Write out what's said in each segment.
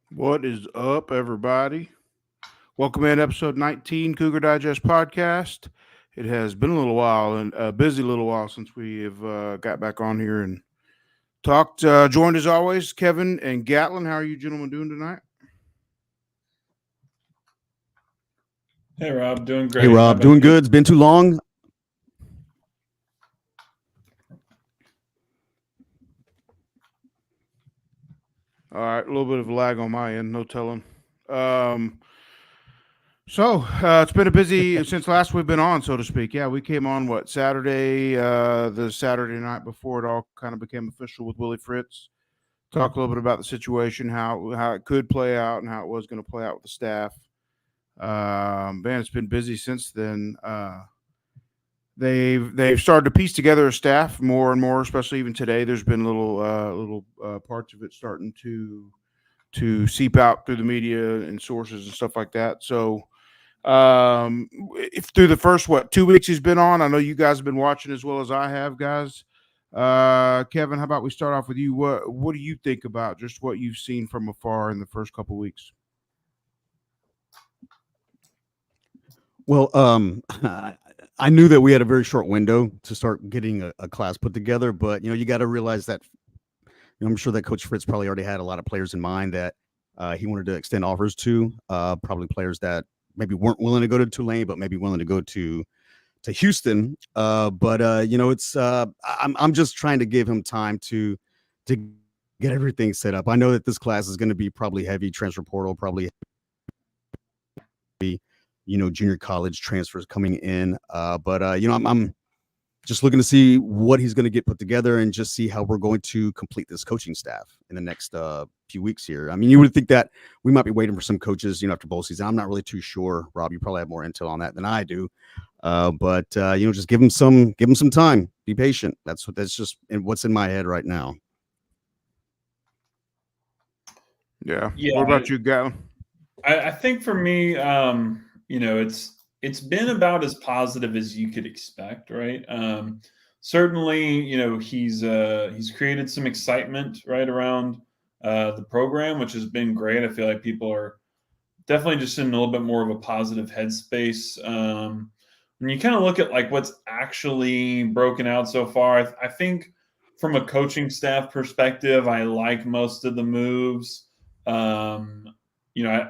What is up, everybody? Welcome in episode 19, Cougar Digest podcast. It has been a little while and a busy little while since we have got back on here and talked. Joined as always, Kevin and Gatlin. How are you gentlemen doing tonight? Hey, Rob. Doing great. Hey, Rob. Doing good. It's been too long. All right, a little bit of a lag on my end, no telling. So it's been a busy since last we've been on, so to speak. Yeah, we came on Saturday, the Saturday night before it all kind of became official with Willie Fritz. Talk a little bit about the situation, how it could play out, and how it was going to play out with the staff. Man, it's been busy since then. They've started to piece together a staff more and more, especially even today. There's been little parts of it starting to seep out through the media and sources and stuff like that. So, if through the first 2 weeks he's been on, I know you guys have been watching as well as I have, guys. Kevin, how about we start off with you? What do you think about just what you've seen from afar in the first couple of weeks? Well, I knew that we had a very short window to start getting a class put together, but you got to realize that I'm sure that Coach Fritz probably already had a lot of players in mind that he wanted to extend offers to, probably players that maybe weren't willing to go to Tulane, but maybe willing to go to Houston. It's I'm just trying to give him time to get everything set up. I know that this class is going to be probably heavy transfer portal, probably heavy, junior college transfers coming in. I'm just looking to see what he's going to get put together and just see how we're going to complete this coaching staff in the next few weeks here. I mean, you would think that we might be waiting for some coaches, after bowl season. I'm not really too sure. Rob, you probably have more intel on that than I do. Just give him some time. Be patient. That's just what's in my head right now. Yeah. What about you, Gavin? I think for me, it's been about as positive as you could expect, right? Certainly, he's created some excitement right around the program, which has been great. I feel like people are definitely just in a little bit more of a positive headspace. When you kind of look at what's actually broken out so far, I think from a coaching staff perspective, I like most of the moves.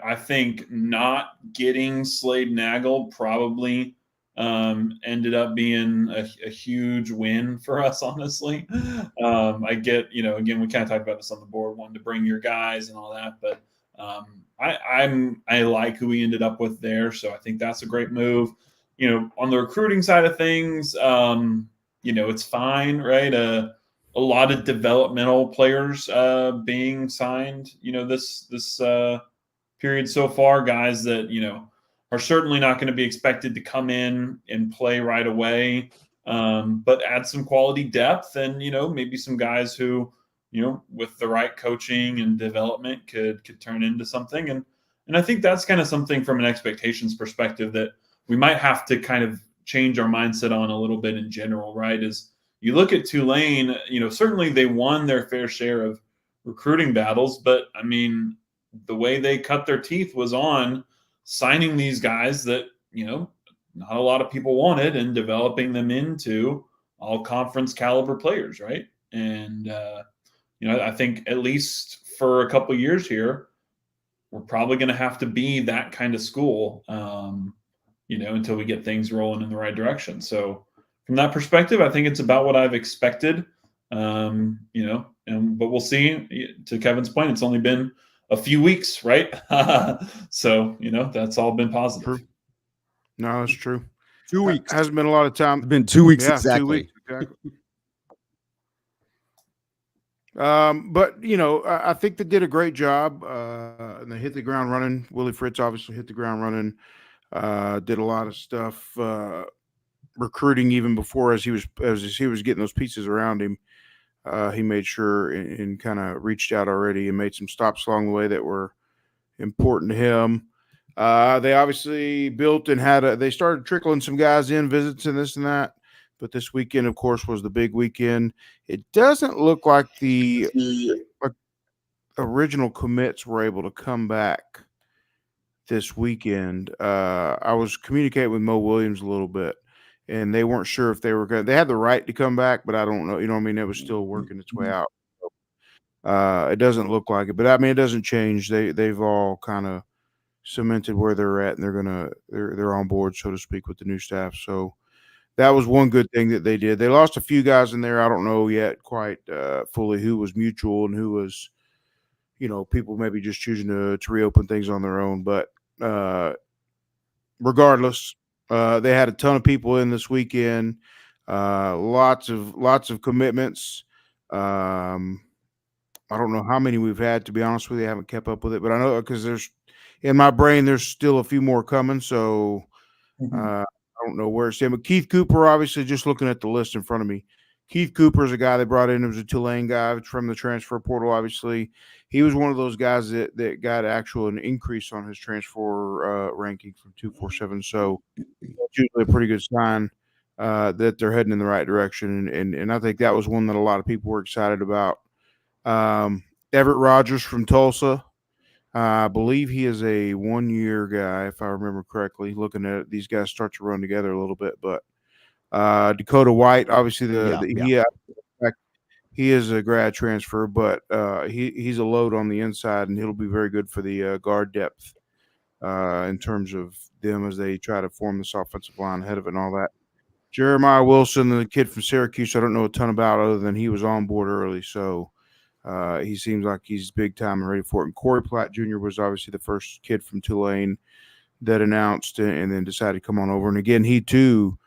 I think not getting Slade Nagel probably ended up being a huge win for us, honestly. I get, again, we kind of talked about this on the board, wanting to bring your guys and all that, but I like who we ended up with there. So I think that's a great move. On the recruiting side of things, it's fine, right? A lot of developmental players being signed, this period so far, guys that, are certainly not going to be expected to come in and play right away, but add some quality depth and, maybe some guys who, with the right coaching and development could turn into something. And I think that's kind of something from an expectations perspective that we might have to kind of change our mindset on a little bit in general, right? Is you look at Tulane, certainly they won their fair share of recruiting battles, but I mean, the way they cut their teeth was on signing these guys that, not a lot of people wanted and developing them into all conference caliber players, right? And, I think at least for a couple of years here, we're probably going to have to be that kind of school, until we get things rolling in the right direction. So from that perspective, I think it's about what I've expected, but we'll see. To Kevin's point, it's only been a few weeks, right? So, that's all been positive. True. No, it's true. 2 weeks. Hasn't been a lot of time. It's been 2 weeks Yeah, exactly. 2 weeks exactly. But I think they did a great job. And they hit the ground running. Willie Fritz obviously hit the ground running. Did a lot of stuff, recruiting even before as he was getting those pieces around him. He made sure and kind of reached out already and made some stops along the way that were important to him. They obviously built and they started trickling some guys in, visits and this and that. But this weekend, of course, was the big weekend. It doesn't look like the original commits were able to come back this weekend. I was communicating with Mo Williams a little bit, and they weren't sure if they were going to. They had the right to come back, but I don't know. You know what I mean? It was still working its way out. It doesn't look like it, but I mean, it doesn't change. They've all kind of cemented where they're at, and they're on board, so to speak, with the new staff. So that was one good thing that they did. They lost a few guys in there. I don't know yet quite fully who was mutual and who was, people maybe just choosing to reopen things on their own. But regardless, they had a ton of people in this weekend. Lots of commitments. I don't know how many we've had, to be honest with you. I haven't kept up with it, but I know because in my brain, there's still a few more coming. So I don't know where it's at. But Keith Cooper, obviously, just looking at the list in front of me, Keith Cooper is a guy they brought in. It was a Tulane guy from the transfer portal, obviously. He was one of those guys that got an increase on his transfer ranking from 247. So that's usually a pretty good sign that they're heading in the right direction. And I think that was one that a lot of people were excited about. Everett Rogers from Tulsa. I believe he is a 1-year guy, if I remember correctly. Looking at it, these guys start to run together a little bit. But Dakota White, obviously, he is a grad transfer, but he's a load on the inside, and he'll be very good for the guard depth in terms of them as they try to form this offensive line ahead of it and all that. Jeremiah Wilson, the kid from Syracuse, I don't know a ton about other than he was on board early, so he seems like he's big time and ready for it. And Corey Platt Jr. was obviously the first kid from Tulane that announced and then decided to come on over. And again, he too,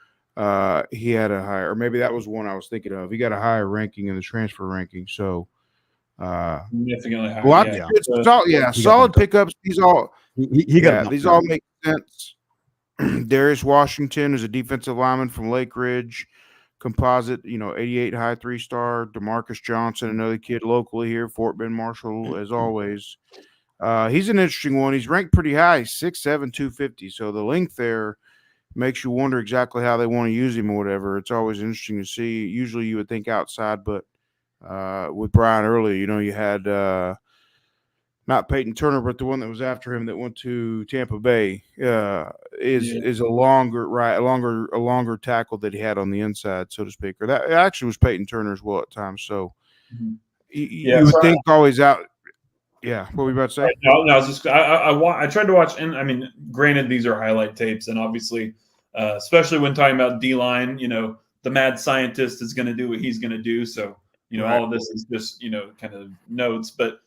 he had a higher, or maybe that was one I was thinking of. He got a higher ranking in the transfer ranking. So significantly higher. Solid pickups. These all these all make sense. Darius Washington is a defensive lineman from Lake Ridge. Composite, 88 high 3-star. DeMarcus Johnson, another kid locally here, Fort Bend Marshall, as always. He's an interesting one. He's ranked pretty high, 6'7", 250. So the length there makes you wonder exactly how they want to use him or whatever. It's always interesting to see. Usually you would think outside, but with Brian earlier, you had not Peyton Turner, but the one that was after him that went to Tampa Bay is a longer tackle that he had on the inside, so to speak. Or that actually was Peyton Turner as well at times. So you would think always out. Yeah, what were you about to say? No, I was just I tried to watch, and I mean, granted, these are highlight tapes, and obviously especially when talking about D-line, the mad scientist is going to do what he's going to do. So, Right. all of this is just, kind of notes. But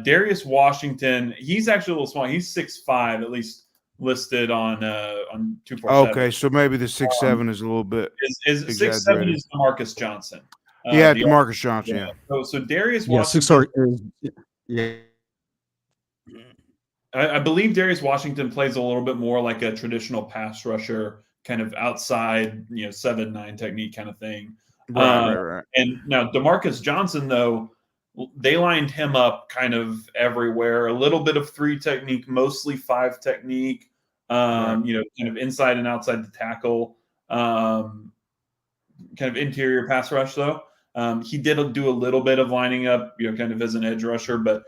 Darius Washington, he's actually a little small. He's 6'5", at least listed on 247. Okay, so maybe the 6'7" is a little bit Is 6'7" exaggerated. is DeMarcus Johnson. Yeah, The DeMarcus Johnson. yeah. Yeah. So Darius Yeah, Washington. yeah. I believe Darius Washington plays a little bit more like a traditional pass rusher, kind of outside, 7-9 technique kind of thing. Right. And now DeMarcus Johnson, though, they lined him up kind of everywhere. A little bit of 3 technique, mostly 5 technique. Kind of inside and outside the tackle. Kind of interior pass rush, though. He did do a little bit of lining up, kind of as an edge rusher, but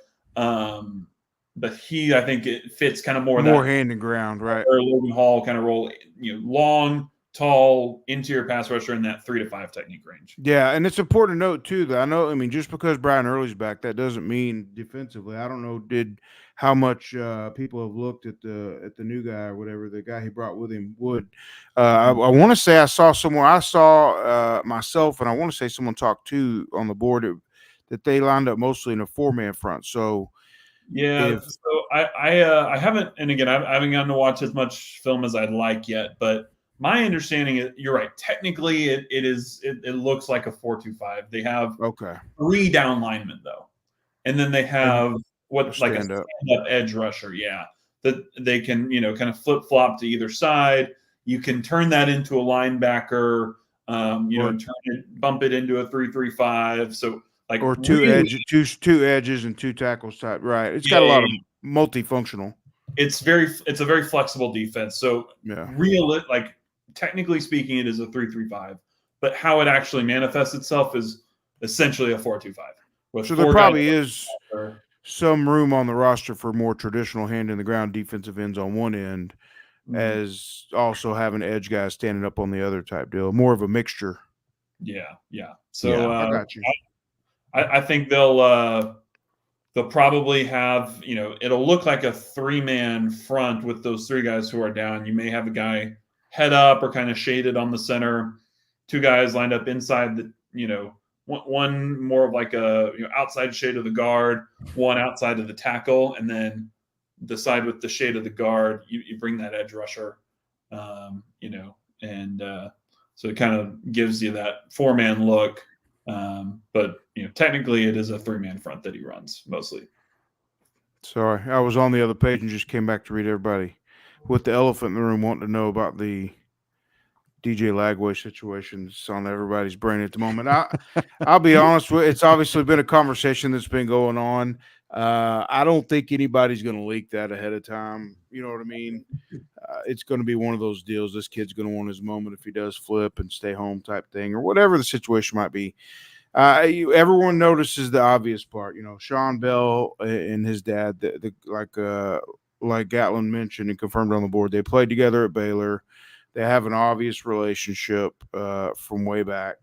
he, I think, it fits kind of more hand and ground, right? Or Logan Hall kind of role, long, tall, interior pass rusher in that 3 to 5 technique range. Yeah, and it's important to note too that just because Brian Early's back, that doesn't mean defensively. I don't know how much people have looked at the new guy or whatever, the guy he brought with him, Wood. I want to say I saw myself, and I want to say someone talked too on the board that they lined up mostly in a 4-man front. So yeah, so I haven't, and again, I haven't gotten to watch as much film as I'd like yet, but my understanding is you're right. Technically, it looks like a 4-2-5. They have 3 down linemen though, and then they have a stand-up edge rusher. Yeah, that they can kind of flip flop to either side. You can turn that into a linebacker. Bump it into a 3-3-5. So or two edges and 2 tackles type. Right. It's got a lot of multifunctional. It's a very flexible defense. So technically speaking, it is a 3-3-5, but how it actually manifests itself is essentially a 4-2-5. So there probably is some room on the roster for more traditional hand in the ground defensive ends on one end, as also having edge guys standing up on the other type deal. More of a mixture. Yeah. So I got you. I think they'll probably have, it'll look like a 3-man front with those 3 guys who are down. You may have a guy head up or kind of shaded on the center, 2 guys lined up inside the, one more of like a outside shade of the guard, one outside of the tackle, and then the side with the shade of the guard, you bring that edge rusher, so it kind of gives you that 4-man look. But technically it is a 3-man front that he runs mostly. Sorry, I was on the other page and just came back to read everybody with the elephant in the room wanting to know about the DJ Lagway situation. It's on everybody's brain at the moment. I'll be honest with you, it's obviously been a conversation that's been going on. I don't think anybody's going to leak that ahead of time. You know what I mean? It's going to be one of those deals. This kid's going to want his moment if he does flip and stay home type thing, or whatever the situation might be. Everyone notices the obvious part. Sean Bell and his dad, like Gatlin mentioned and confirmed on the board, they played together at Baylor. They have an obvious relationship from way back,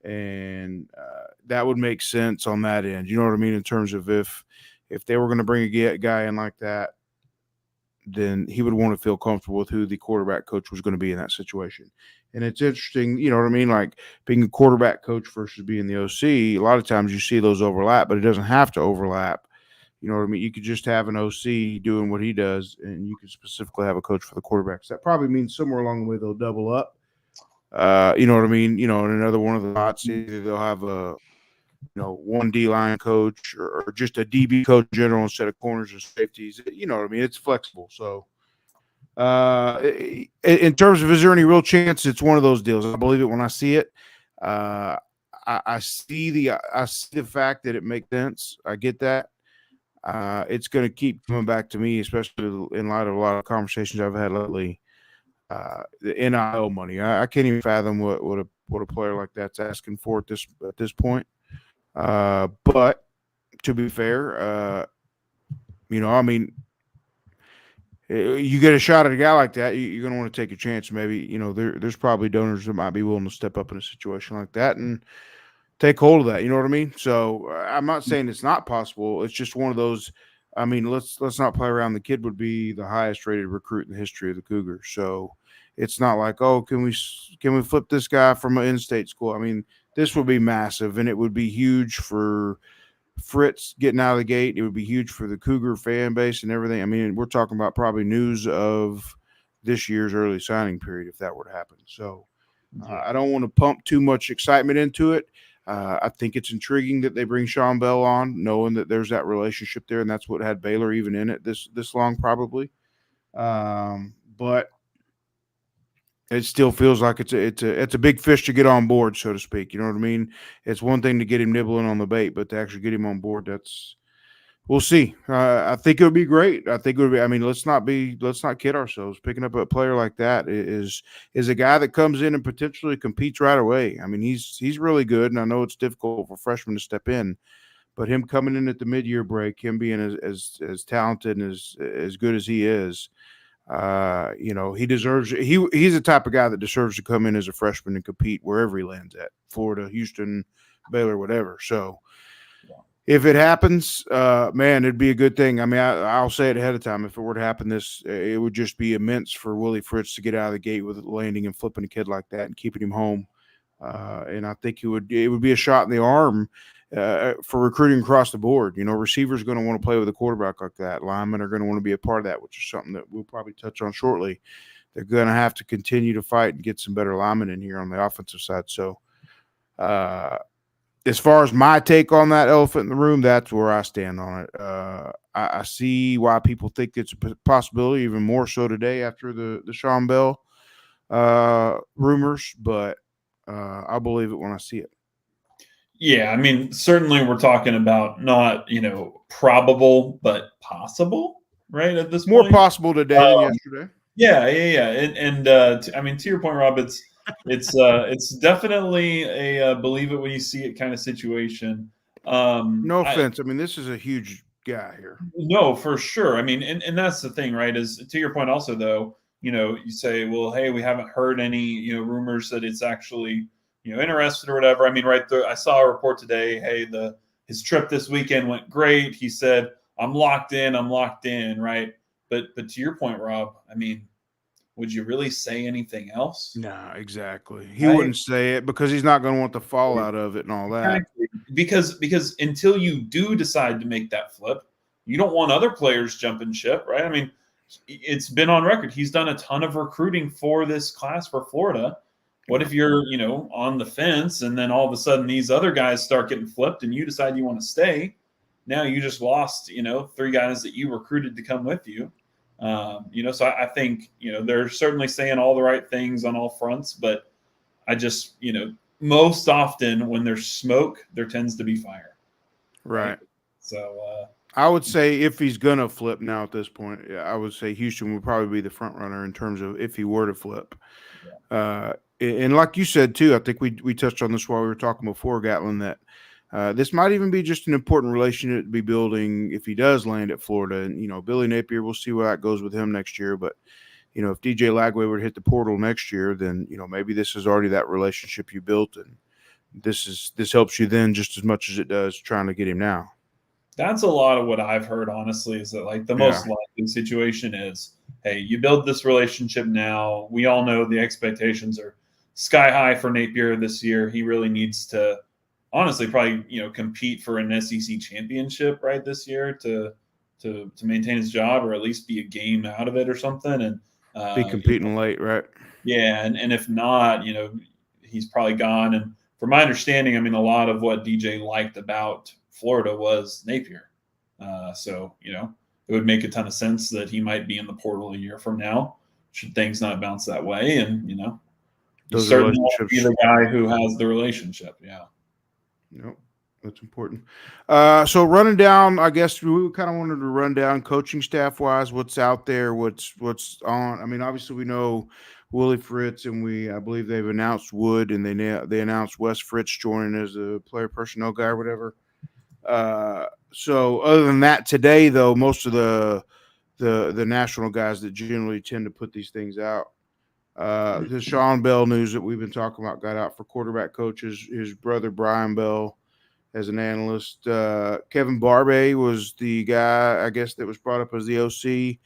and that would make sense on that end. You know what I mean? In terms of if they were going to bring a guy in like that, then he would want to feel comfortable with who the quarterback coach was going to be in that situation. And it's interesting, you know what I mean? Like being a quarterback coach versus being the OC, a lot of times you see those overlap, but it doesn't have to overlap. You know what I mean? You could just have an OC doing what he does, and you could specifically have a coach for the quarterbacks. That probably means somewhere along the way they'll double up. You know what I mean? In another one of the lots, either they'll have a one D-line coach or just a DB coach in general instead of corners and safeties. You know what I mean? It's flexible. So in terms of is there any real chance, it's one of those deals. I believe it when I see it. I see the fact that it makes sense. I get that. It's going to keep coming back to me, especially in light of a lot of conversations I've had lately. The NIL money. I can't even fathom what a player like that's asking for at this point. But to be fair, you get a shot at a guy like that, you're going to want to take a chance. Maybe, there's probably donors that might be willing to step up in a situation like that and take hold of that. You know what I mean? So I'm not saying it's not possible. It's just one of those I mean, let's not play around. The kid would be the highest rated recruit in the history of the Cougars. So it's not like, oh, can we flip this guy from an in-state school? I mean, this would be massive, and it would be huge for Fritz getting out of the gate. It would be huge for the Cougar fan base and everything. I mean, we're talking about probably news of this year's early signing period if that were to happen. So I don't want to pump too much excitement into it. I think it's intriguing that they bring Sean Bell on, knowing that there's that relationship there, and that's what had Baylor even in it this long probably. But it still feels like it's a big fish to get on board, so to speak. You know what I mean? It's one thing to get him nibbling on the bait, but to actually get him on board, we'll see. I think it would be great. I think it would be. I mean, let's not kid ourselves. Picking up a player like that is a guy that comes in and potentially competes right away. I mean, he's really good, and I know it's difficult for freshmen to step in, but him coming in at the mid-year break, him being as talented and as good as he is. He deserves. He's the type of guy that deserves to come in as a freshman and compete wherever he lands at, Florida, Houston, Baylor, whatever. So, if it happens, man, it'd be a good thing. I mean, I'll say it ahead of time. If it were to happen, it would just be immense for Willie Fritz to get out of the gate with landing and flipping a kid like that and keeping him home. And I think it would be a shot in the arm for recruiting across the board. You know, receivers are going to want to play with a quarterback like that. Linemen are going to want to be a part of that, which is something that we'll probably touch on shortly. They're going to have to continue to fight and get some better linemen in here on the offensive side. So, as far as my take on that elephant in the room, that's where I stand on it. I see why people think it's a possibility, even more so today after the Sean Bell rumors, but I'll believe it when I see it. Yeah, I mean, certainly we're talking about not, probable, but possible, right? At this More point, possible today than yesterday. Yeah, and I mean, to your point, Rob, it's definitely a believe it when you see it kind of situation. No offense. I mean, this is a huge guy here. No, for sure. I mean, and that's the thing, right? Is to your point also, though, you say, well, hey, we haven't heard any, rumors that it's actually, interested or whatever. I mean, right there, I saw a report today. Hey, his trip this weekend went great. He said, I'm locked in, right? But to your point, Rob, I mean, would you really say anything else? No, exactly. He wouldn't say it because he's not going to want the fallout of it and all that. Exactly. Because until you do decide to make that flip, you don't want other players jumping ship, right? I mean, it's been on record. He's done a ton of recruiting for this class for Florida. What if you're, on the fence and then all of a sudden these other guys start getting flipped and you decide you want to stay? Now you just lost, 3 guys that you recruited to come with you. So I think, they're certainly saying all the right things on all fronts, but I just, most often when there's smoke, there tends to be fire. Right. So I would say if he's going to flip now at this point, I would say Houston would probably be the front runner in terms of if he were to flip. Yeah. And like you said, too, I think we touched on this while we were talking before, Gatlin, that this might even be just an important relationship to be building if he does land at Florida. And, Billy Napier, we'll see where that goes with him next year. But, if DJ Lagway were to hit the portal next year, then, maybe this is already that relationship you built. And this helps you then just as much as it does trying to get him now. That's a lot of what I've heard, honestly, is that like the most likely situation is, hey, you build this relationship now. We all know the expectations are sky high for Napier this year. He really needs to honestly probably, compete for an SEC championship right this year to maintain his job or at least be a game out of it or something. And be competing late, right? Yeah. And if not, he's probably gone. And from my understanding, I mean, a lot of what DJ liked about Florida was Napier. So, it would make a ton of sense that he might be in the portal a year from now, should things not bounce that way. And, those certainly won't be the guy who has the relationship. Yeah. Nope. That's important. So running down, I guess we kind of wanted to run down coaching staff wise, what's out there, what's on. I mean, obviously we know Willie Fritz, and I believe they've announced Wood, and they announced Wes Fritz joining as a player personnel guy or whatever. So other than that, today though, most of the national guys that generally tend to put these things out. The Sean Bell news that we've been talking about got out for quarterback coaches. His brother Brian Bell as an analyst. Kevin Barbay was the guy, I guess, that was brought up as the OC,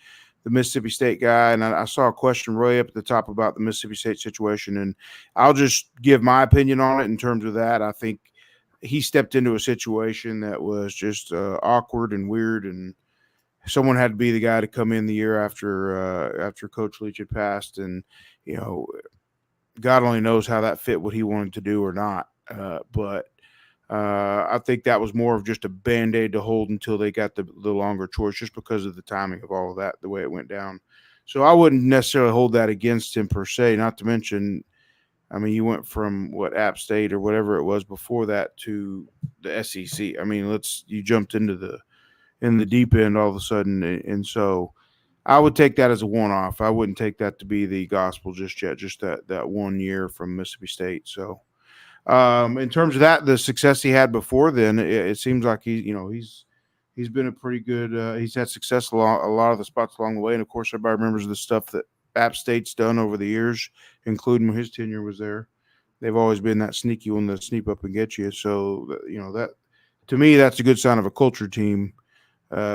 the Mississippi State guy. And I saw a question really up at the top about the Mississippi State situation. And I'll just give my opinion on it in terms of that. I think he stepped into a situation that was just awkward and weird, and someone had to be the guy to come in the year after Coach Leach had passed. And, God only knows how that fit what he wanted to do or not. But I think that was more of just a Band-Aid to hold until they got the longer choice, just because of the timing of all of that, the way it went down. So I wouldn't necessarily hold that against him per se, not to mention, I mean, you went from App State or whatever it was before that to the SEC. I mean, you jumped in the deep end all of a sudden. And so I would take that as a one-off. I wouldn't take that to be the gospel just yet, just that 1 year from Mississippi State. So in terms of that, the success he had before then, it seems like he's been a pretty good. He's had success along a lot of the spots along the way, and of course, everybody remembers the stuff that App State's done over the years, including when his tenure was there. They've always been that sneaky one to sneak up and get you. So that to me, that's a good sign of a culture team.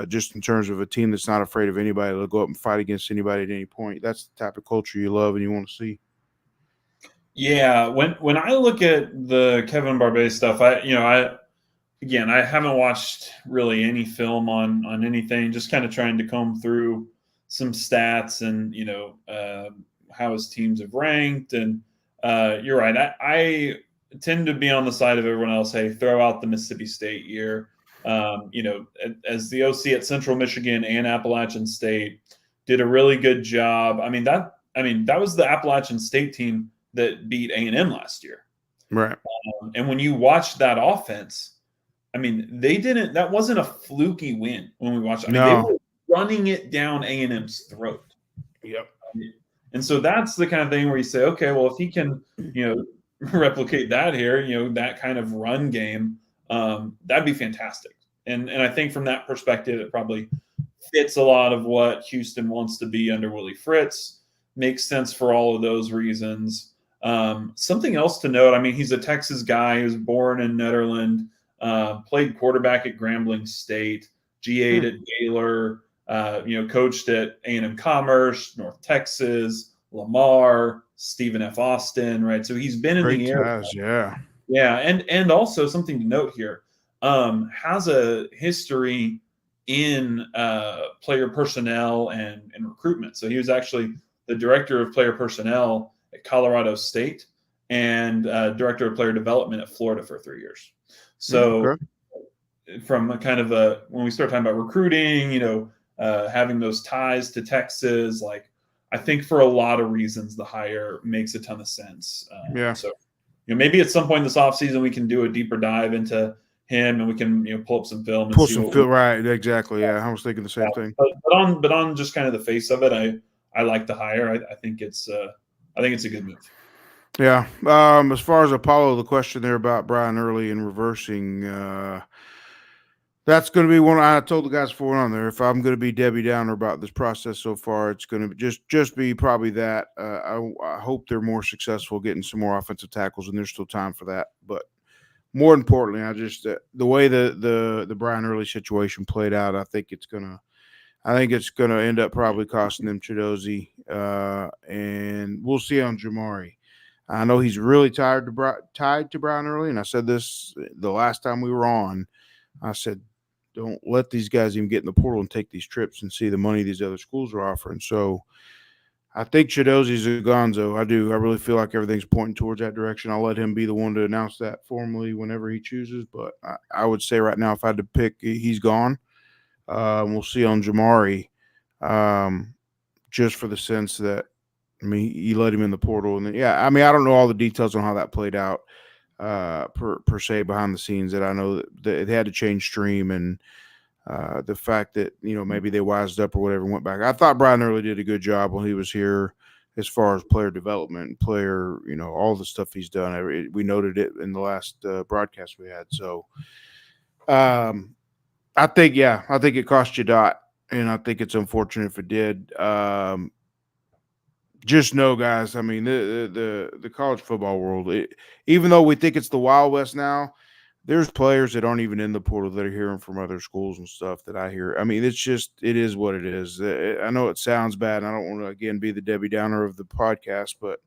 Just in terms of a team that's not afraid of anybody, to go up and fight against anybody at any point. That's the type of culture you love and you want to see. Yeah, when I look at the Kevin Barbay stuff, I haven't watched really any film on anything. Just kind of trying to comb through some stats and how his teams have ranked. And you're right. I tend to be on the side of everyone else. Hey, throw out the Mississippi State year. As the OC at Central Michigan and Appalachian State, did a really good job. I mean that was the Appalachian State team that beat A&M last year. Right. And when you watch that offense, I mean, that wasn't a fluky win when we watched. I mean, they were running it down A&M's throat. Yep. And so that's the kind of thing where you say, okay, well, if he can, replicate that here, that kind of run game, that'd be fantastic. And I think from that perspective, it probably fits a lot of what Houston wants to be under Willie Fritz. Makes sense for all of those reasons. Something else to note, I mean, he's a Texas guy. He was born in Nederland, played quarterback at Grambling State, GA'd at Baylor, coached at A&M Commerce, North Texas, Lamar, Stephen F. Austin, right? So he's been in the area. Yeah. Yeah, and also something to note here, has a history in player personnel and recruitment. So he was actually the director of player personnel at Colorado State and director of player development at Florida for 3 years. So from a kind of when we start talking about recruiting, having those ties to Texas, like I think for a lot of reasons, the hire makes a ton of sense. So, maybe at some point this offseason, we can do a deeper dive into him and we can, pull up some film. Right. Exactly. Yeah. I was thinking the same thing. But on just kind of the face of it, I like the hire. I think it's a good move. Yeah. As far as Apollo, the question there about Brian Early and reversing, that's going to be one. I told the guys before on there, if I'm going to be Debbie Downer about this process so far, it's going to just be probably that. I hope they're more successful getting some more offensive tackles, and there's still time for that. But more importantly, I just the way the Brian Early situation played out, I think it's gonna end up probably costing them Chidozie, and we'll see on Jamari. I know he's really tied to Brian Early, and I said this the last time we were on. I said, don't let these guys even get in the portal and take these trips and see the money these other schools are offering. So I think Chidozie's a gonzo. I do. I really feel like everything's pointing towards that direction. I'll let him be the one to announce that formally whenever he chooses. But I would say right now, if I had to pick, he's gone. We'll see on Jamari, just for the sense that, I mean, you let him in the portal. And then, I mean, I don't know all the details on how that played out. Per se behind the scenes, that I know that it had to change stream, and the fact that maybe they wised up or whatever and went back. I thought Brian Early did a good job when he was here as far as player development, player, all the stuff he's done. We noted it in the last broadcast we had. So I think it cost you Dot, and I think it's unfortunate if it did. Just know, guys, I mean, the college football world, even though we think it's the Wild West now, there's players that aren't even in the portal that are hearing from other schools and stuff that I hear. I mean, it is what it is. I know it sounds bad. And I don't want to, again, be the Debbie Downer of the podcast, but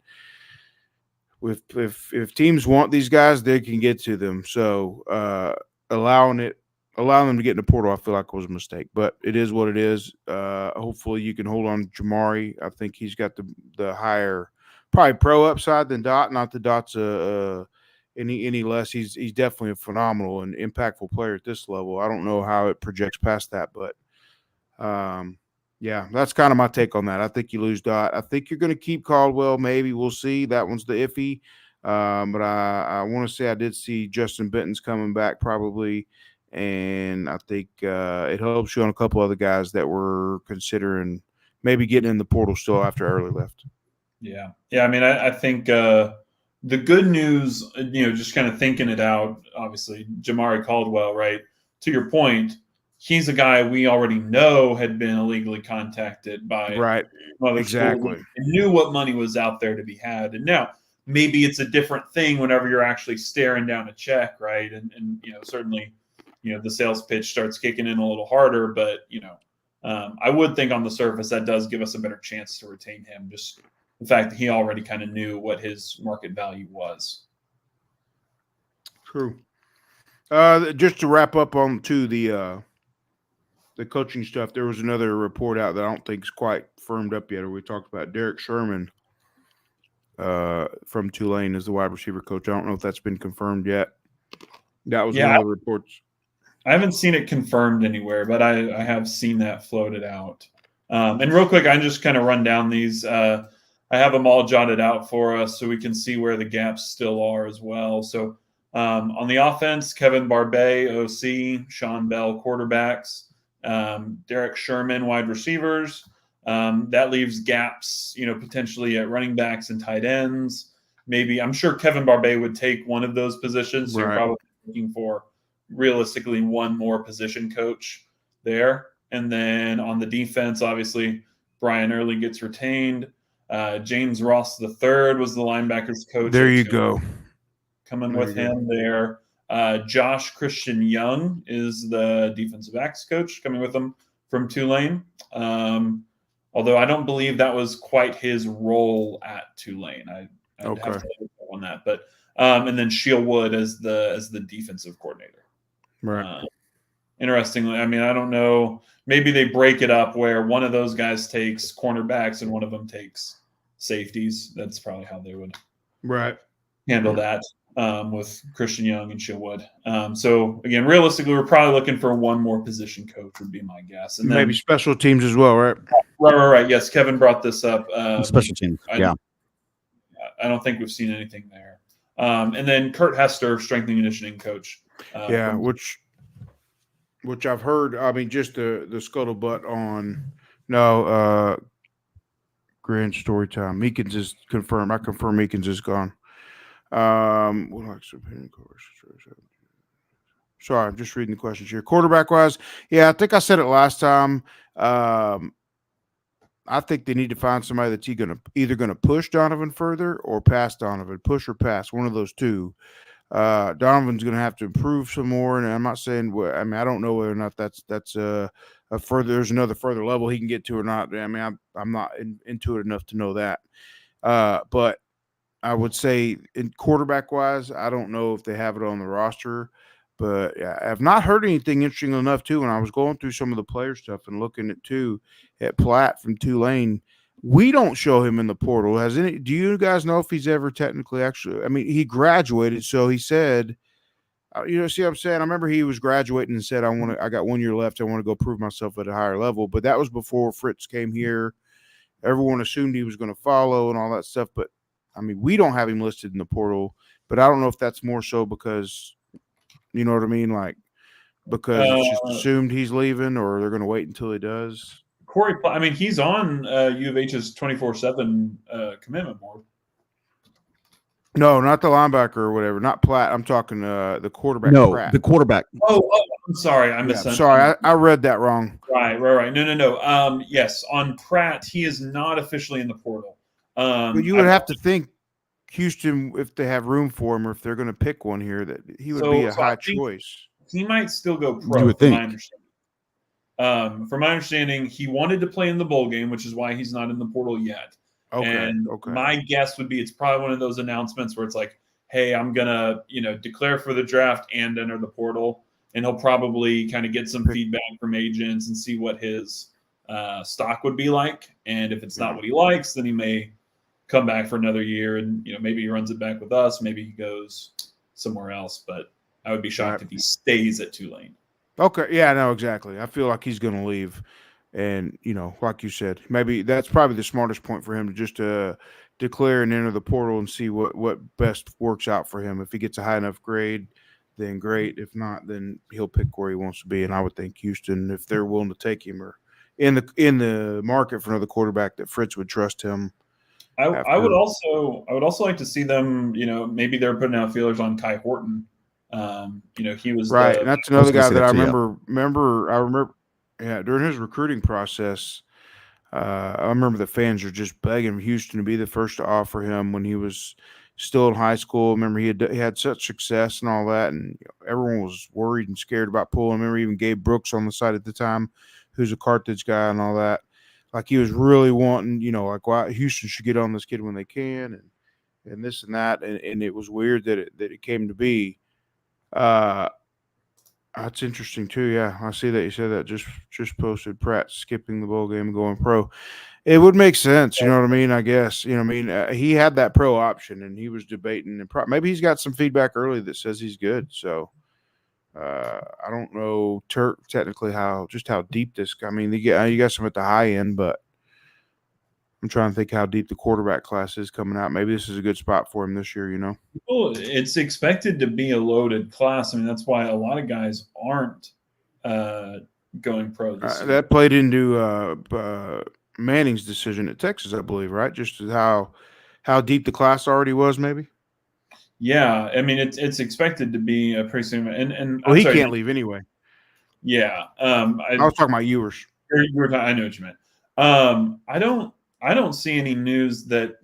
if teams want these guys, they can get to them. So allowing them to get in the portal, I feel like was a mistake. But it is what it is. Hopefully, you can hold on to Jamari. I think he's got the higher, probably pro upside than Dot. Not that Dot's any less. He's definitely a phenomenal and impactful player at this level. I don't know how it projects past that, but yeah, that's kind of my take on that. I think you lose Dot. I think you're going to keep Caldwell. Maybe we'll see. That one's the iffy. But I want to say I did see Justin Benton's coming back probably, and I think it helps you on a couple other guys that were considering maybe getting in the portal still after Early left. Yeah. I mean, I think the good news, just kind of thinking it out, obviously, Jamari Caldwell, right? To your point, he's a guy we already know had been illegally contacted by other exactly schools and knew what money was out there to be had. And now maybe it's a different thing whenever you're actually staring down a check, right? And certainly, the sales pitch starts kicking in a little harder, but I would think on the surface that does give us a better chance to retain him. Just the fact that he already kind of knew what his market value was. True. Just to wrap up on to the coaching stuff, there was another report out that I don't think is quite firmed up yet. Or we talked about Derek Sherman from Tulane as the wide receiver coach. I don't know if that's been confirmed yet. That was one of the reports. I haven't seen it confirmed anywhere, but I have seen that floated out. And real quick, I just kind of run down these. I have them all jotted out for us so we can see where the gaps still are as well. So on the offense, Kevin Barbay, OC, Sean Bell, quarterbacks, Derek Sherman, wide receivers. That leaves gaps, potentially at running backs and tight ends. Maybe I'm sure Kevin Barbay would take one of those positions. So you're probably looking for realistically one more position coach there. And then on the defense, obviously, Brian Early gets retained. James Ross III was the linebackers coach. There you go. Coming with him there. Josh Christian Young is the defensive backs coach coming with him from Tulane. Although I don't believe that was quite his role at Tulane. I'd have to look on that. But and then Sheil Wood as the defensive coordinator. Right. Interestingly, I mean, I don't know. Maybe they break it up where one of those guys takes cornerbacks and one of them takes safeties. That's probably how they would handle that with Christian Young and Sheil Wood. So again, realistically, we're probably looking for one more position coach would be my guess. And maybe special teams as well, right? Right. Yes, Kevin brought this up. Special teams, yeah. I don't think we've seen anything there. And then Kurt Hester, strength and conditioning coach. Which I've heard. I mean, just the scuttlebutt on grand story time. Meekins is confirmed. I confirm Meekins is gone. Sorry, I'm just reading the questions here. Quarterback wise, I think I said it last time. I think they need to find somebody that's either gonna push Donovan further or pass Donovan, push or pass, one of those two. Donovan's going to have to improve some more, and I'm not saying. I mean, I don't know whether or not that's a further. There's another further level he can get to or not. I mean, I'm not into it enough to know that. But I would say, in quarterback wise, I don't know if they have it on the roster. But I've not heard anything interesting enough too. When I was going through some of the player stuff and looking at Platt from Tulane. We don't show him in the portal. Do you guys know if he's ever technically actually? I mean, he graduated, so he said, see what I'm saying? I remember he was graduating and said, I got 1 year left. I want to go prove myself at a higher level. But that was before Fritz came here. Everyone assumed he was going to follow and all that stuff. But I mean, we don't have him listed in the portal. But I don't know if that's more so because, you know what I mean? Like, because it's just assumed he's leaving, or they're going to wait until he does. Corey, I mean, he's on U of H's 24/7 commitment board. No, not the linebacker or whatever. Not Platt. I'm talking the quarterback. No, Pratt. the quarterback. Oh, I'm sorry. I misunderstood. Sorry, I read that wrong. Right. No. Yes, on Pratt, he is not officially in the portal. But you would have to think Houston, if they have room for him, or if they're going to pick one here, that he would So- be a so I high think- choice. He might still go You pro, would from my think. understanding. From my understanding, he wanted to play in the bowl game, which is why he's not in the portal yet. Okay. And Okay. my guess would be it's probably one of those announcements where it's like, hey, I'm gonna, declare for the draft and enter the portal. And he'll probably kind of get some feedback from agents and see what his stock would be like. And if it's not what he likes, then he may come back for another year, and maybe he runs it back with us, maybe he goes somewhere else. But I would be shocked if he stays at Tulane. Okay. Yeah, no, exactly. I feel like he's going to leave. And, like you said, maybe that's probably the smartest point for him, to just declare and enter the portal and see what best works out for him. If he gets a high enough grade, then great. If not, then he'll pick where he wants to be. And I would think Houston, if they're willing to take him, or in the market for another quarterback, that Fritz would trust him. I would also like to see them, maybe they're putting out feelers on Kai Horton. He was right. And that's another guy that I too, remember. Yeah, during his recruiting process, I remember the fans were just begging Houston to be the first to offer him when he was still in high school. Remember, he had such success and all that, and everyone was worried and scared about pulling him. Remember, even Gabe Brooks on the side at the time, who's a Carthage guy and all that. Like, he was really wanting, like, why Houston should get on this kid when they can, and this and that. And it was weird that it came to be. That's interesting too. Yeah, I see that you said that. Just posted Pratt skipping the bowl game and going pro. It would make sense. You know what I mean? I guess. He had that pro option, and he was debating, and maybe he's got some feedback early that says he's good. So I don't know technically how deep this. I mean, you got some at the high end, but I'm trying to think how deep the quarterback class is coming out. Maybe this is a good spot for him this year. Well, it's expected to be a loaded class. I mean, that's why a lot of guys aren't going pro this year. That played into Manning's decision at Texas, I believe, right? Just how deep the class already was, maybe. Yeah, I mean, it's expected to be a pretty soon. And Well, he can't leave anyway. Yeah, I was talking about Ewers. I know what you meant. I don't see any news that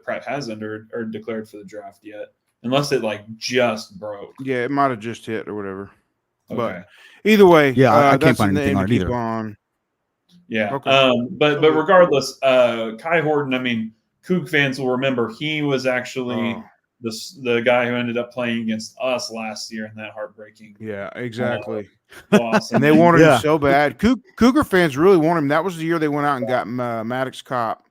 Pratt has entered or declared for the draft yet, unless it just broke. Yeah, it might have just hit or whatever. Okay. But either way, I can't find anything on it either. On. Yeah. Okay. But regardless, Kai Horton, I mean, Coug fans will remember he was actually the guy who ended up playing against us last year in that heartbreaking. Yeah, exactly. Loss. And they wanted him so bad. Cougar fans really want him. That was the year they went out and got Maddox Kopp,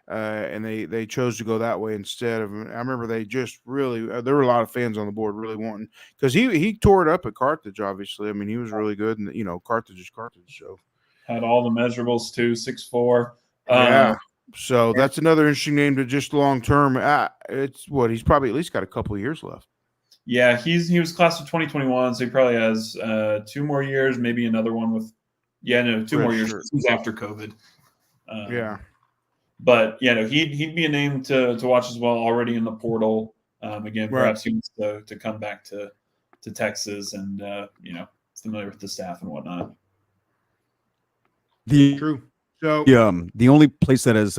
and they chose to go that way instead of. I remember they just really there were a lot of fans on the board really wanting, because he tore it up at Carthage. Obviously, I mean, he was really good, and Carthage is Carthage. So had all the measurables too, 6'4". Yeah. So that's another interesting name to just long term. It's he's probably at least got a couple of years left. Yeah, he was class of 2021, so he probably has 2 more years, maybe another one with 2 more years. He's after COVID. Yeah. But he'd be a name to watch as well, already in the portal. Again, perhaps he wants to come back to Texas and familiar with the staff and whatnot. True. So the only place that has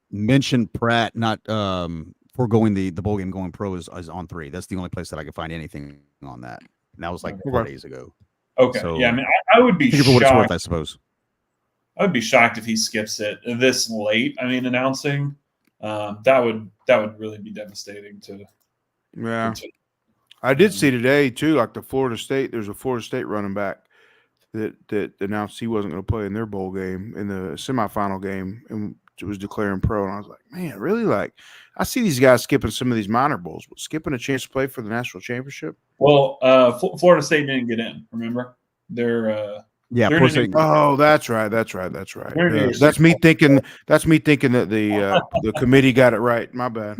mentioned Pratt not foregoing the bowl game going pro is on 3. That's the only place that I could find anything on that. And that was like 4 days ago. Okay. So, yeah, I mean, I would be shocked. For what it's worth, I suppose. I would be shocked if he skips it this late. I mean, announcing that would really be devastating to. Yeah. I did see today too, like there's a Florida State running back that announced he wasn't going to play in their bowl game, in the semifinal game, and was declaring pro. And I was like, man, really? Like, I see these guys skipping some of these minor bowls, but skipping a chance to play for the national championship. Well, Florida State didn't get in. Remember, they're Florida State. Oh, that's right. That's me thinking that the committee got it right. My bad.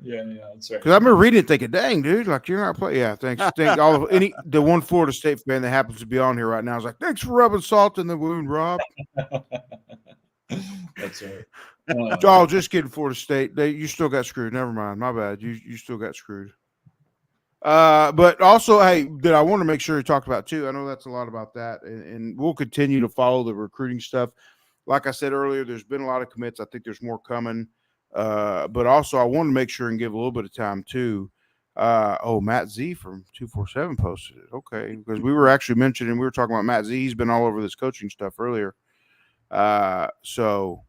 Yeah, that's right. Because I remember reading it, thinking, "Dang, dude, like you're not playing." Yeah, thanks. Thank all of the one Florida State fan that happens to be on here right now is like, "Thanks for rubbing salt in the wound, Rob." That's right. Oh, just kidding, Florida State. You still got screwed. Never mind. My bad. You still got screwed. But also, hey, that I want to make sure you talked about too. I know that's a lot about that, and we'll continue to follow the recruiting stuff. Like I said earlier, there's been a lot of commits. I think there's more coming. But also, I want to make sure and give a little bit of time too. Matt Z from 247 posted it. Okay, because we were actually mentioning, we were talking about Matt Z. He's been all over this coaching stuff earlier. So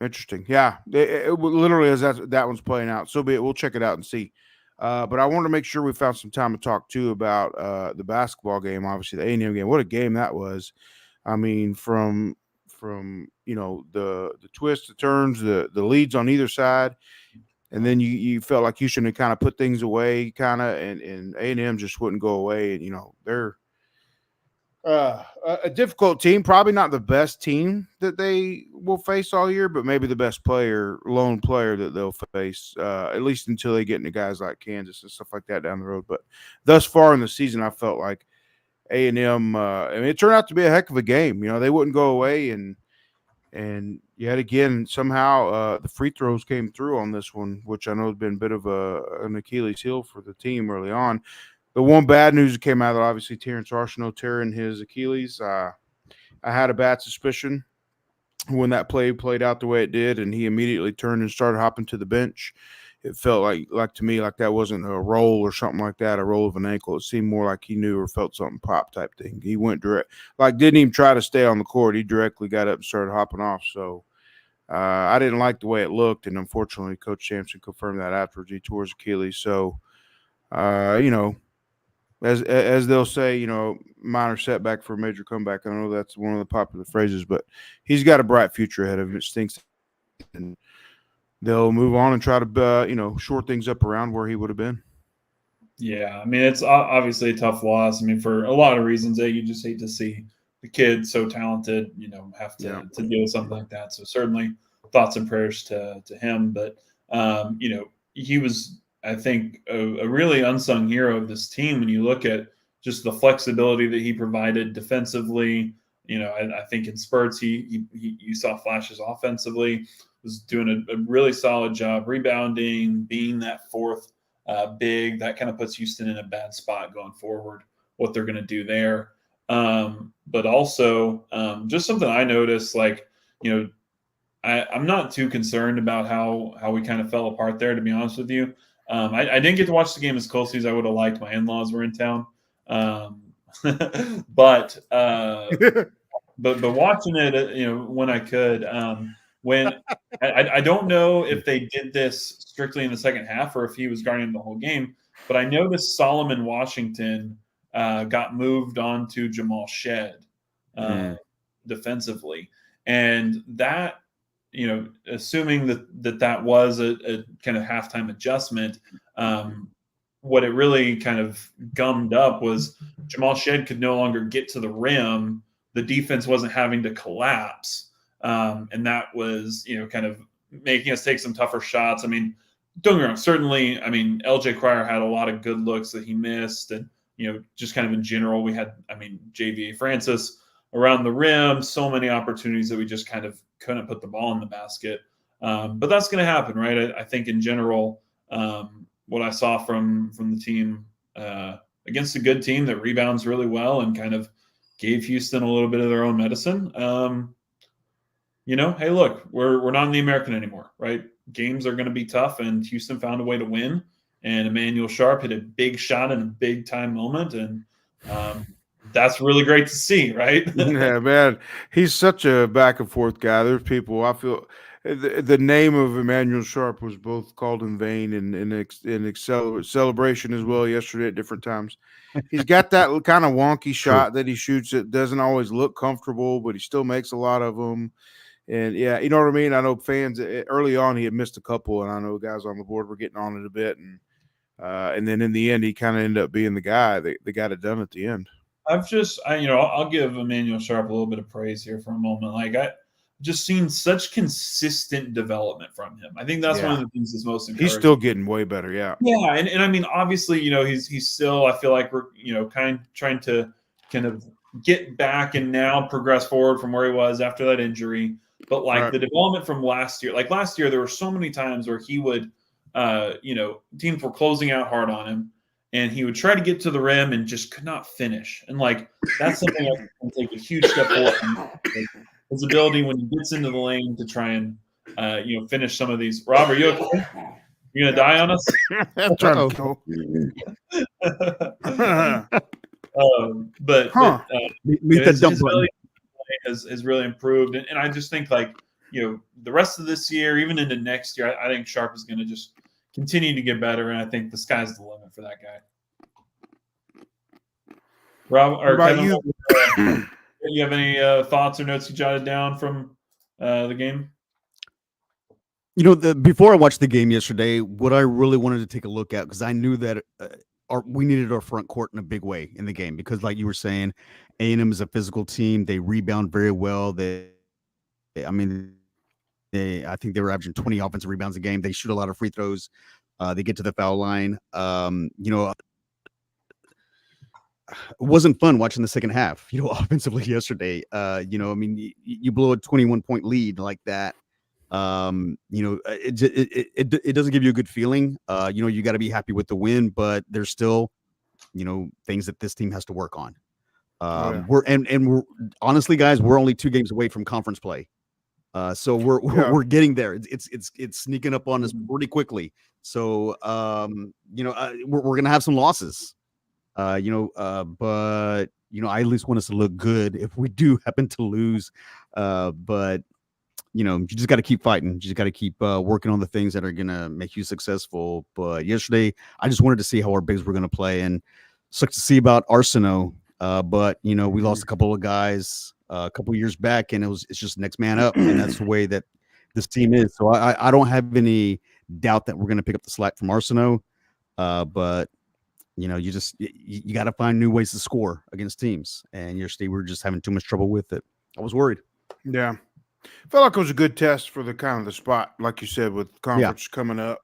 interesting. Yeah, it literally as that one's playing out. So be it. We'll check it out and see. But I wanted to make sure we found some time to talk too about the basketball game. Obviously, the A&M game. What a game that was! I mean, from the twists, the turns, the leads on either side, and then you felt like Houston had kind of put things away, and A&M just wouldn't go away. And they're a difficult team, probably not the best team that they will face all year, but maybe the best lone player that they'll face, at least until they get into guys like Kansas and stuff like that down the road. But thus far in the season, I felt like A&M, it turned out to be a heck of a game. They wouldn't go away, and yet again, somehow the free throws came through on this one, which I know has been a bit of an Achilles heel for the team early on. The one bad news that came out of obviously Terrence Arsenault tearing his Achilles. I had a bad suspicion when that played out the way it did, and he immediately turned and started hopping to the bench. It felt like to me like that wasn't a roll or something like that, a roll of an ankle. It seemed more like he knew or felt something pop type thing. He went direct, didn't even try to stay on the court. He directly got up and started hopping off. So I didn't like the way it looked, and unfortunately, Coach Sampson confirmed that afterwards. He tore his Achilles. So, as they'll say, minor setback for a major comeback. I know that's one of the popular phrases, but he's got a bright future ahead of him. It stinks, and they'll move on and try to, shore things up around where he would have been. Yeah, I mean, it's obviously a tough loss. I mean, for a lot of reasons, you just hate to see the kid so talented, have to deal with something like that. So certainly thoughts and prayers to him. But, he was, I think, a really unsung hero of this team when you look at just the flexibility that he provided defensively. I think in spurts you saw flashes offensively, was doing a really solid job rebounding, being that fourth big. That kind of puts Houston in a bad spot going forward, what they're going to do there. But also just something I noticed, I'm not too concerned about how we kind of fell apart there, to be honest with you. I didn't get to watch the game as closely as I would have liked. My in-laws were in town. But watching it, when I could, when I don't know if they did this strictly in the second half or if he was guarding the whole game, but I noticed Solomon Washington got moved on to Jamal Shed defensively. And that, assuming that was a kind of halftime adjustment, what it really kind of gummed up was Jamal Shed could no longer get to the rim. The defense wasn't having to collapse. And that was, kind of making us take some tougher shots. I mean, don't get me wrong. Certainly, LJ Cryer had a lot of good looks that he missed. And, just kind of in general, we had, JVA Francis around the rim, so many opportunities that we just kind of couldn't put the ball in the basket. But that's going to happen, right? I think in general, what I saw from the team against a good team that rebounds really well and kind of gave Houston a little bit of their own medicine. Hey, look, we're not in the American anymore, right? Games are going to be tough, and Houston found a way to win. And Emmanuel Sharp hit a big shot in a big time moment, and that's really great to see, right? Yeah, man, he's such a back and forth guy. There's people I feel the name of Emmanuel Sharp was both called in vain and in celebration as well yesterday at different times. He's got that kind of wonky shot that he shoots. It doesn't always look comfortable, but he still makes a lot of them. And yeah, you know what I mean? I know fans early on, he had missed a couple, and I know guys on the board were getting on it a bit. And then in the end, he kind of ended up being the guy that got it done at the end. I'll give Emmanuel Sharp a little bit of praise here for a moment. I just seen such consistent development from him. I think that's one of the things that's most encouraging. He's still getting way better. Yeah. Yeah. And obviously, he's still, I feel like we're, trying to kind of get back and now progress forward from where he was after that injury. But the development from last year, there were so many times where he would, teams were closing out hard on him, and he would try to get to the rim and just could not finish. And that's something that can take a huge step forward. His ability when he gets into the lane to try and finish some of these. Rob, are you okay? You gonna die on us? I'm trying to kill. But Huh. Meet his that dump button. ability has really improved, and I just think the rest of this year, even into next year, I think Sharp is going to just continue to get better, and I think the sky's the limit for that guy. Rob or What about Kevin, you have any thoughts or notes you jotted down from the game? Before I watched the game yesterday, what I really wanted to take a look at, because I knew that we needed our front court in a big way in the game, because like you were saying, A&M is a physical team. They rebound very well. I think they were averaging 20 offensive rebounds a game. They shoot a lot of free throws. They get to the foul line. It wasn't fun watching the second half, offensively yesterday. You blow a 21-point lead like that. It doesn't give you a good feeling. You got to be happy with the win, but there's still, things that this team has to work on. We're honestly, guys, we're only 2 games away from conference play. So we're getting there. It's sneaking up on us pretty quickly. So we're gonna have some losses. But I at least want us to look good if we do happen to lose. But you just got to keep fighting. You just got to keep working on the things that are gonna make you successful. But yesterday, I just wanted to see how our bigs were gonna play, and sucks to see about Arsenault. But we lost a couple of guys a couple of years back, and it's just next man up, and that's the way that this team is. So I don't have any doubt that we're going to pick up the slack from Arsenault. But you got to find new ways to score against teams, and yesterday we were just having too much trouble with it. I was worried. Yeah, felt like it was a good test for the spot, like you said, with conference coming up.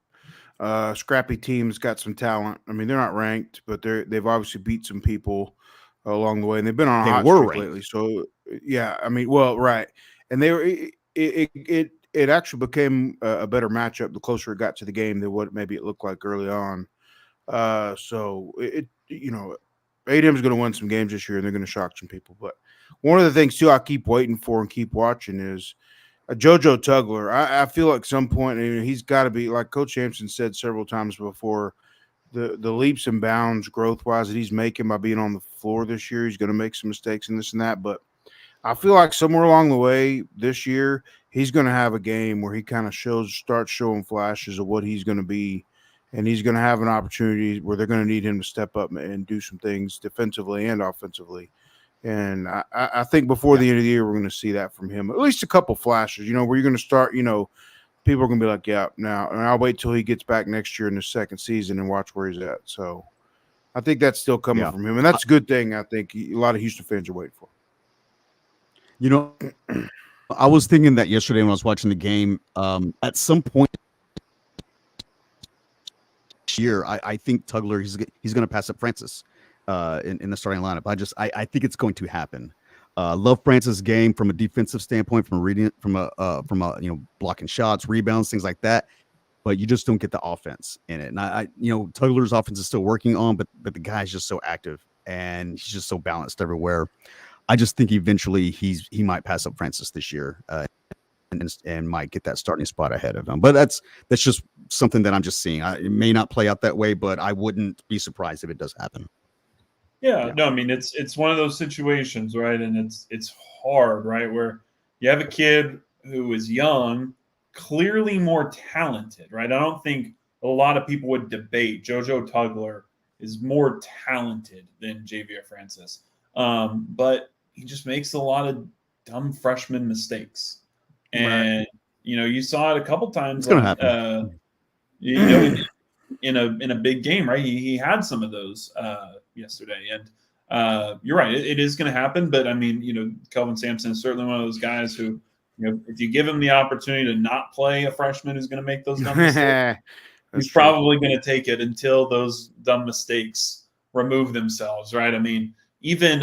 Scrappy teams got some talent. I mean, they're not ranked, but they've obviously beat some people along the way, and they've been on a hot streak lately. So yeah, I mean, well, right, and they were it actually became a better matchup the closer it got to the game than what maybe it looked like early on. So A&M's going to win some games this year, and they're going to shock some people. But one of the things too I keep waiting for and keep watching is JoJo Tugler. I feel like some point he's got to be, like Coach Hampson said several times before, the leaps and bounds growth wise that he's making by being on the floor this year. He's going to make some mistakes in this and that, but I feel like somewhere along the way this year he's going to have a game where he kind of starts showing flashes of what he's going to be, and he's going to have an opportunity where they're going to need him to step up and do some things defensively and offensively. And I think before the end of the year we're going to see that from him, at least a couple flashes. Where you're going to start. People are going to be like, yeah, now, and I'll wait till he gets back next year in the second season and watch where he's at. So I think that's still coming from him, and that's a good thing. I think a lot of Houston fans are waiting for. I was thinking that yesterday when I was watching the game. At some point this year, I think Tugler he's going to pass up Francis in the starting lineup. I think it's going to happen. Love Francis' game from a defensive standpoint, from a blocking shots, rebounds, things like that. But you just don't get the offense in it. And Tugler's offense is still working on, but the guy's just so active and he's just so balanced everywhere. I just think eventually he might pass up Francis this year and might get that starting spot ahead of him. But that's just something that I'm just seeing. It may not play out that way, but I wouldn't be surprised if it does happen. Yeah, no, I mean it's one of those situations, right? And it's hard, right? Where you have a kid who is young, clearly more talented, right? I don't think a lot of people would debate JoJo Tugler is more talented than Javier Francis, but he just makes a lot of dumb freshman mistakes, and you saw it a couple times. It's gonna happen. In a big game, right? He had some of those yesterday, and you're right. It is going to happen, but I mean, Kelvin Sampson is certainly one of those guys who, if you give him the opportunity to not play a freshman who's going to make those dumb mistakes, he's probably going to take it until those dumb mistakes remove themselves, right? I mean, even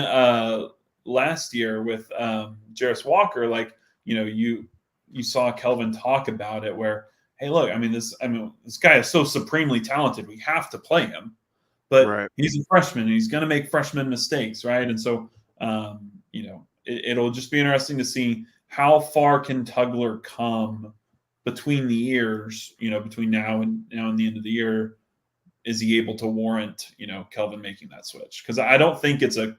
last year with Jarris Walker, you saw Kelvin talk about it where, hey, look, this guy is so supremely talented. We have to play him, but he's a freshman and he's going to make freshman mistakes, right? And so, it'll just be interesting to see how far can Tugler come between the years, between now and the end of the year, is he able to warrant, Kelvin making that switch? Because I don't think it's a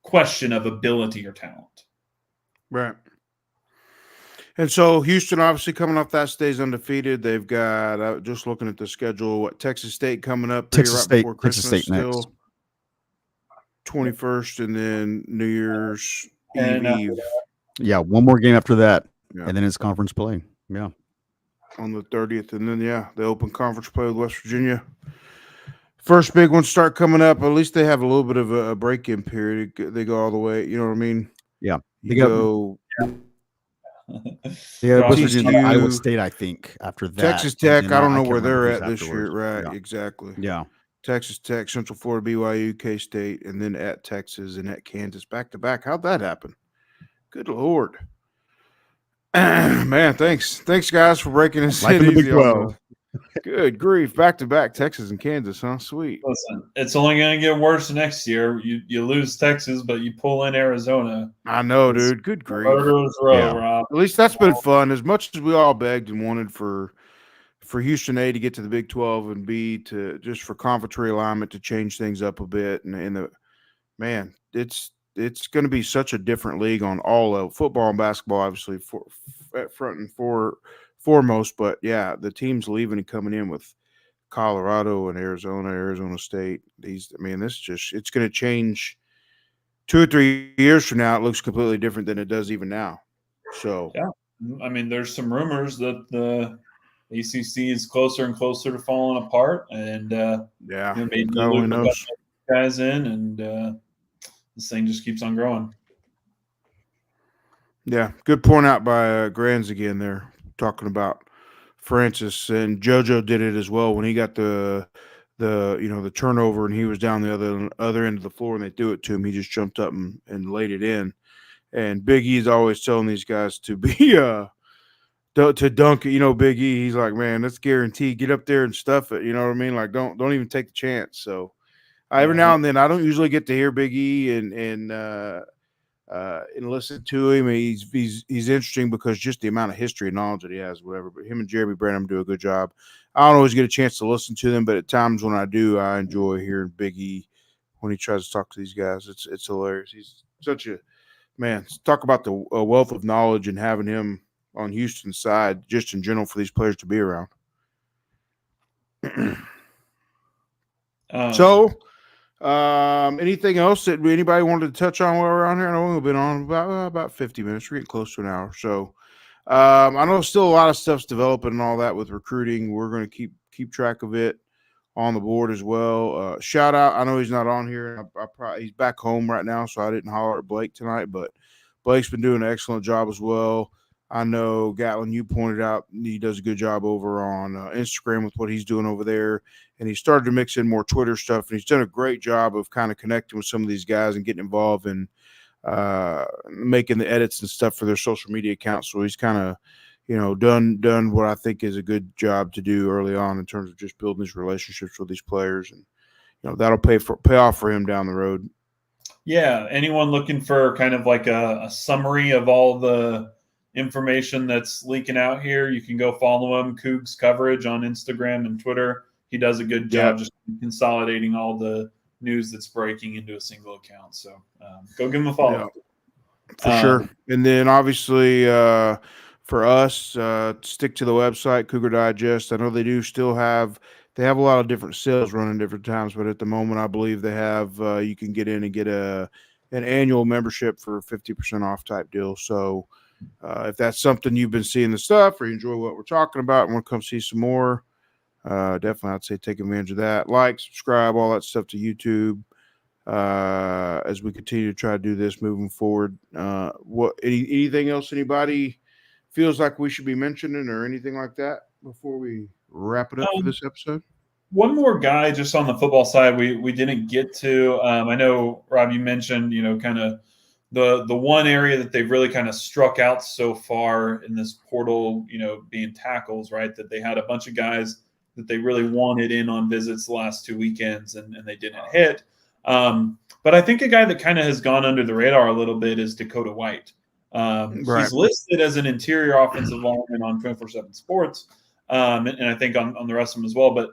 question of ability or talent. Right. And so Houston, obviously coming off that, stays undefeated. They've got, just looking at the schedule, Texas State coming up here right before Christmas still. Next. 21st, and then New Year's Eve. Yeah, one more game after that, Yeah. and then it's conference play. Yeah. On the 30th, and then, the open conference play with West Virginia. First big ones start coming up. At least they have a little bit of a break-in period. They go all the way. You know what I mean? Yeah. You go. Yeah, West Virginia, TCU, Iowa State, I think, after that. Texas Tech, I don't know can't where they're remember at this year. afterwards. Right, Yeah. exactly. Yeah. Texas Tech, Central Florida, BYU, K-State, and then at Texas and at Kansas back-to-back. How'd that happen? Good Lord. Man, thanks guys for breaking this Life in the Big 12. Good grief, back-to-back Texas and Kansas, huh? Sweet. Listen, it's only going to get worse next year. You lose Texas, but you pull in Arizona. I know, dude. Good grief. Row, At least that's been fun. As much as we all begged and wanted for Houston A to get to the Big 12 and B to just for conference realignment to change things up a bit, and man, it's going to be such a different league on all of football and basketball, obviously at front and foremost. But yeah, the teams leaving and coming in with Colorado and Arizona State. It's going to change 2 or 3 years from now. It looks completely different than it does even now. So yeah, I mean, there's some rumors that the ACC is closer and closer to falling apart, and maybe God only knows. Guys in, and this thing just keeps on growing. Yeah, good point out by Grands again there, talking about Francis, and JoJo did it as well when he got the turnover and he was down the other end of the floor and they threw it to him. He just jumped up and laid it in. And Big E's always telling these guys to be to dunk it. Big E, he's like, man, that's guaranteed. Get up there and stuff it. You know what I mean? Like, don't even take the chance. So every now and then, I don't usually get to hear Big E and listen to him. He's interesting because just the amount of history and knowledge that he has, whatever. But him and Jeremy Branham do a good job. I don't always get a chance to listen to them, but at times when I do, I enjoy hearing Big E when he tries to talk to these guys. It's hilarious. He's such a man. Talk about the wealth of knowledge and having him on Houston's side, just in general, for these players to be around. Anything else that anybody wanted to touch on while we're on here? I know we've been on about 50 minutes. We're getting close to an hour. So I know still a lot of stuff's developing and all that with recruiting. We're going to keep track of it on the board as well. Shout out. I know he's not on here. He's back home right now, so I didn't holler at Blake tonight, but Blake's been doing an excellent job as well. I know, Gatlin, you pointed out he does a good job over on Instagram with what he's doing over there. And he started to mix in more Twitter stuff. And he's done a great job of kind of connecting with some of these guys and getting involved in making the edits and stuff for their social media accounts. So he's kind of, done what I think is a good job to do early on in terms of just building these relationships with these players. And, that'll pay off for him down the road. Yeah. Anyone looking for kind of like a summary of all the information that's leaking out here, you can go follow him, Cougs Coverage, on Instagram and Twitter. He does a good job just consolidating all the news that's breaking into a single account. So go give him a follow. For sure. And then obviously for us, stick to the website, Cougar Digest. I know they do still have a lot of different sales running different times, but at the moment I believe they have you can get in and get an annual membership for 50% off type deal. So if that's something you've been seeing the stuff or you enjoy what we're talking about and want to come see some more, definitely I'd say take advantage of that. Like, subscribe, all that stuff to YouTube as we continue to try to do this moving forward. Anything else anybody feels like we should be mentioning or anything like that before we wrap it up for this episode? One more guy just on the football side we didn't get to. I know, Rob, you mentioned, kind of the one area that they've really kind of struck out so far in this portal, being tackles, right? That they had a bunch of guys that they really wanted in on visits the last 2 weekends and they didn't hit. But I think a guy that kind of has gone under the radar a little bit is Dakota White. Right. He's listed as an interior offensive lineman on 24/7 Sports, and I think on the rest of them as well. But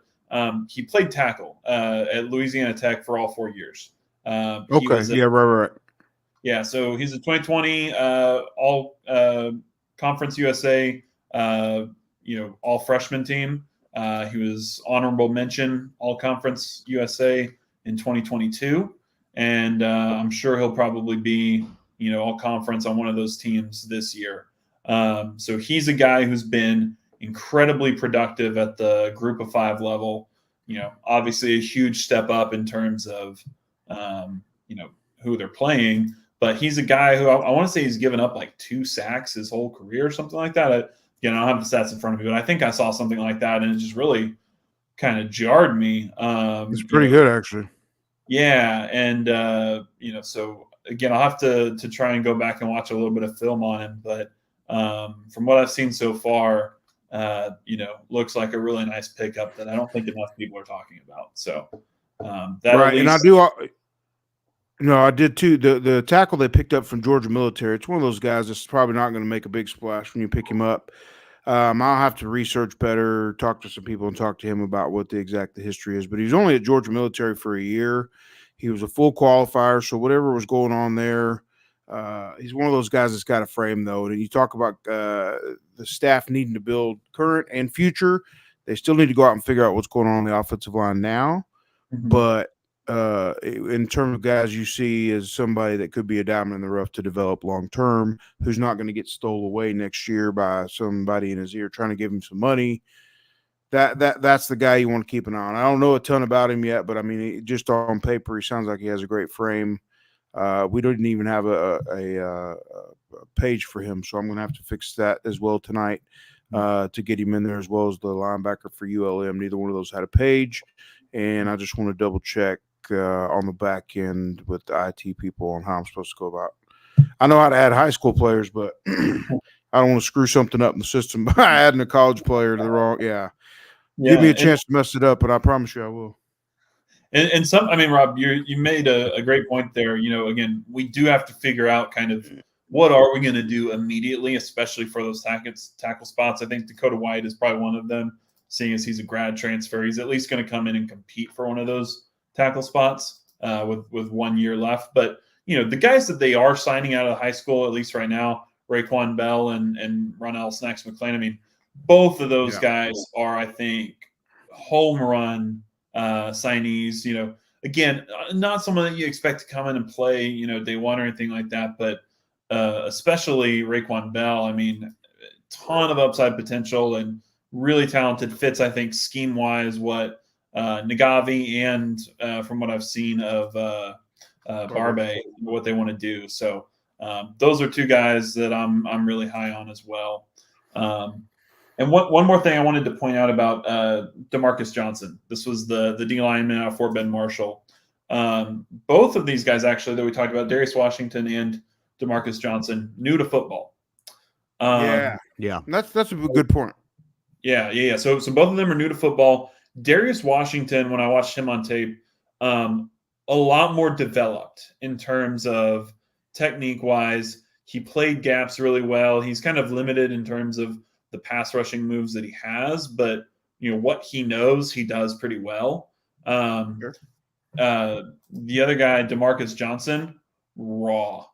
he played tackle at Louisiana Tech for all 4 years. He Okay. was Yeah. Right. yeah, so he's a 2020 all Conference USA, all freshman team. He was honorable mention all Conference USA in 2022, and I'm sure he'll probably be all conference on one of those teams this year. So he's a guy who's been incredibly productive at the Group of 5 level. Obviously a huge step up in terms of who they're playing. But he's a guy who I want to say he's given up like 2 sacks his whole career or something like that. I don't have the stats in front of me, but I think I saw something like that, and it just really kind of jarred me. It's pretty good, actually. Yeah, and so again, I'll have to try and go back and watch a little bit of film on him. But from what I've seen so far, looks like a really nice pickup that I don't think enough people are talking about. So that Right, at least, and I do. No, I did too. The tackle they picked up from Georgia Military. It's one of those guys that's probably not going to make a big splash when you pick him up. I'll have to research better, talk to some people, and talk to him about what the exact history is. But he's only at Georgia Military for a year. He was a full qualifier, so whatever was going on there, he's one of those guys that's got a frame, though. And you talk about the staff needing to build current and future. They still need to go out and figure out what's going on the offensive line now. Mhm. But in terms of guys you see as somebody that could be a diamond in the rough to develop long term, who's not going to get stole away next year by somebody in his ear trying to give him some money, that's the guy you want to keep an eye on. I don't know a ton about him yet, but I mean, just on paper, he sounds like he has a great frame. We didn't even have a page for him, so I'm going to have to fix that as well tonight to get him in there, as well as the linebacker for ULM. Neither one of those had a page, and I just want to double check on the back end with the IT people on how I'm supposed to go about. I know how to add high school players, but I don't want to screw something up in the system by adding a college player to the wrong. Yeah. Give me a chance to mess it up, and I promise you I will. And some, I mean, Rob, you made a great point there. Again, we do have to figure out kind of what are we going to do immediately, especially for those tackle spots. I think Dakota White is probably one of them, seeing as he's a grad transfer. He's at least going to come in and compete for one of those tackle spots with 1 year left. But, the guys that they are signing out of high school, at least right now, Raekwon Bell and Ronell Snacks McClain, I mean, both of those guys are, I think, home run signees. Again, not someone that you expect to come in and play, day one or anything like that, but especially Raekwon Bell. I mean, ton of upside potential and really talented, fits, I think, scheme wise what Nagavi and from what I've seen of Barbe, what they want to do. So those are 2 guys that I'm really high on as well. And one more thing I wanted to point out about DeMarcus Johnson. This was the D lineman out of Fort Bend Marshall. Both of these guys, actually, that we talked about, Darius Washington and DeMarcus Johnson, new to football. Yeah. That's a good point. Yeah. So both of them are new to football. Darius Washington, when I watched him on tape, a lot more developed in terms of technique-wise. He played gaps really well. He's kind of limited in terms of the pass rushing moves that he has, but what he knows, he does pretty well. Sure. The other guy, DeMarcus Johnson, raw.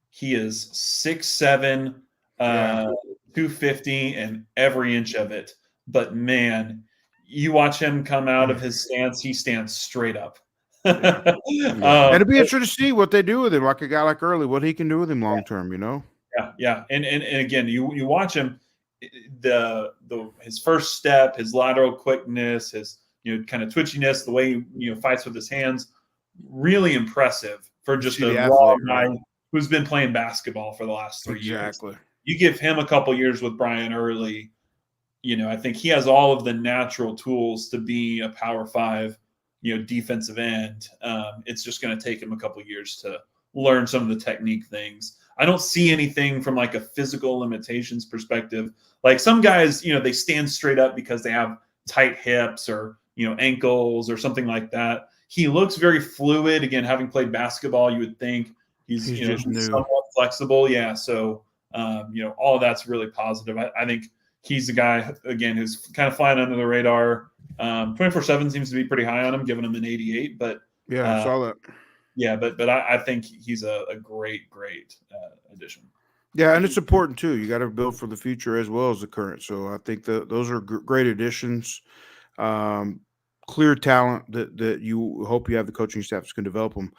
He is 6'7", 250, and every inch of it. But man, you watch him come out of his stance, he stands straight up. And it'd be interesting to see what they do with him, like a guy like Early, what he can do with him long term, Yeah. And again, you watch him, his first step, his lateral quickness, his kind of twitchiness, the way he fights with his hands, really impressive for just a raw guy who's been playing basketball for the last 3 years. Exactly. You give him a couple years with Brian Early, I think he has all of the natural tools to be a Power 5, defensive end. It's just going to take him a couple years to learn some of the technique things. I don't see anything from like a physical limitations perspective. Like some guys, they stand straight up because they have tight hips or, ankles or something like that. He looks very fluid. Again, having played basketball, you would think he's just new. somewhat flexible. Yeah. So All of that's really positive. I think he's the guy, again, who's kind of flying under the radar. 24/7 seems to be pretty high on him, giving him an 88. But Yeah, I saw that. yeah, but I think he's a great addition. Yeah, and it's important too. You got to build for the future as well as the current. So I think those are great additions. Clear talent that you hope you have the coaching staff that can develop them.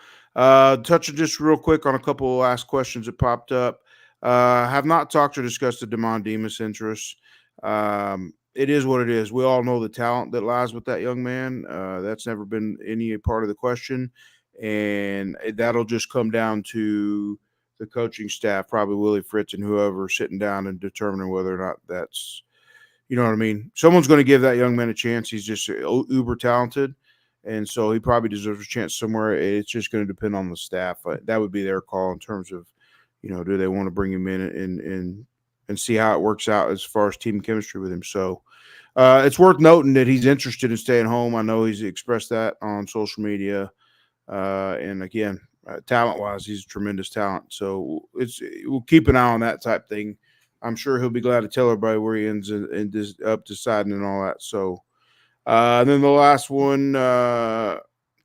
Touching just real quick on a couple of last questions that popped up. Have not talked or discussed the Demond Demas interest. It is what it is. We all know the talent that lies with that young man. That's never been any part of the question, and that'll just come down to the coaching staff, probably Willie Fritz and whoever, sitting down and determining whether or not that's, you know what I mean? Someone's going to give that young man a chance. He's just uber talented, and so he probably deserves a chance somewhere. It's just going to depend on the staff. That would be their call in terms of, do they want to bring him in and see how it works out as far as team chemistry with him. So it's worth noting that he's interested in staying home. I know he's expressed that on social media. And again, talent-wise, he's a tremendous talent. So we'll keep an eye on that type thing. I'm sure he'll be glad to tell everybody where he ends and up deciding and all that. So and then the last one,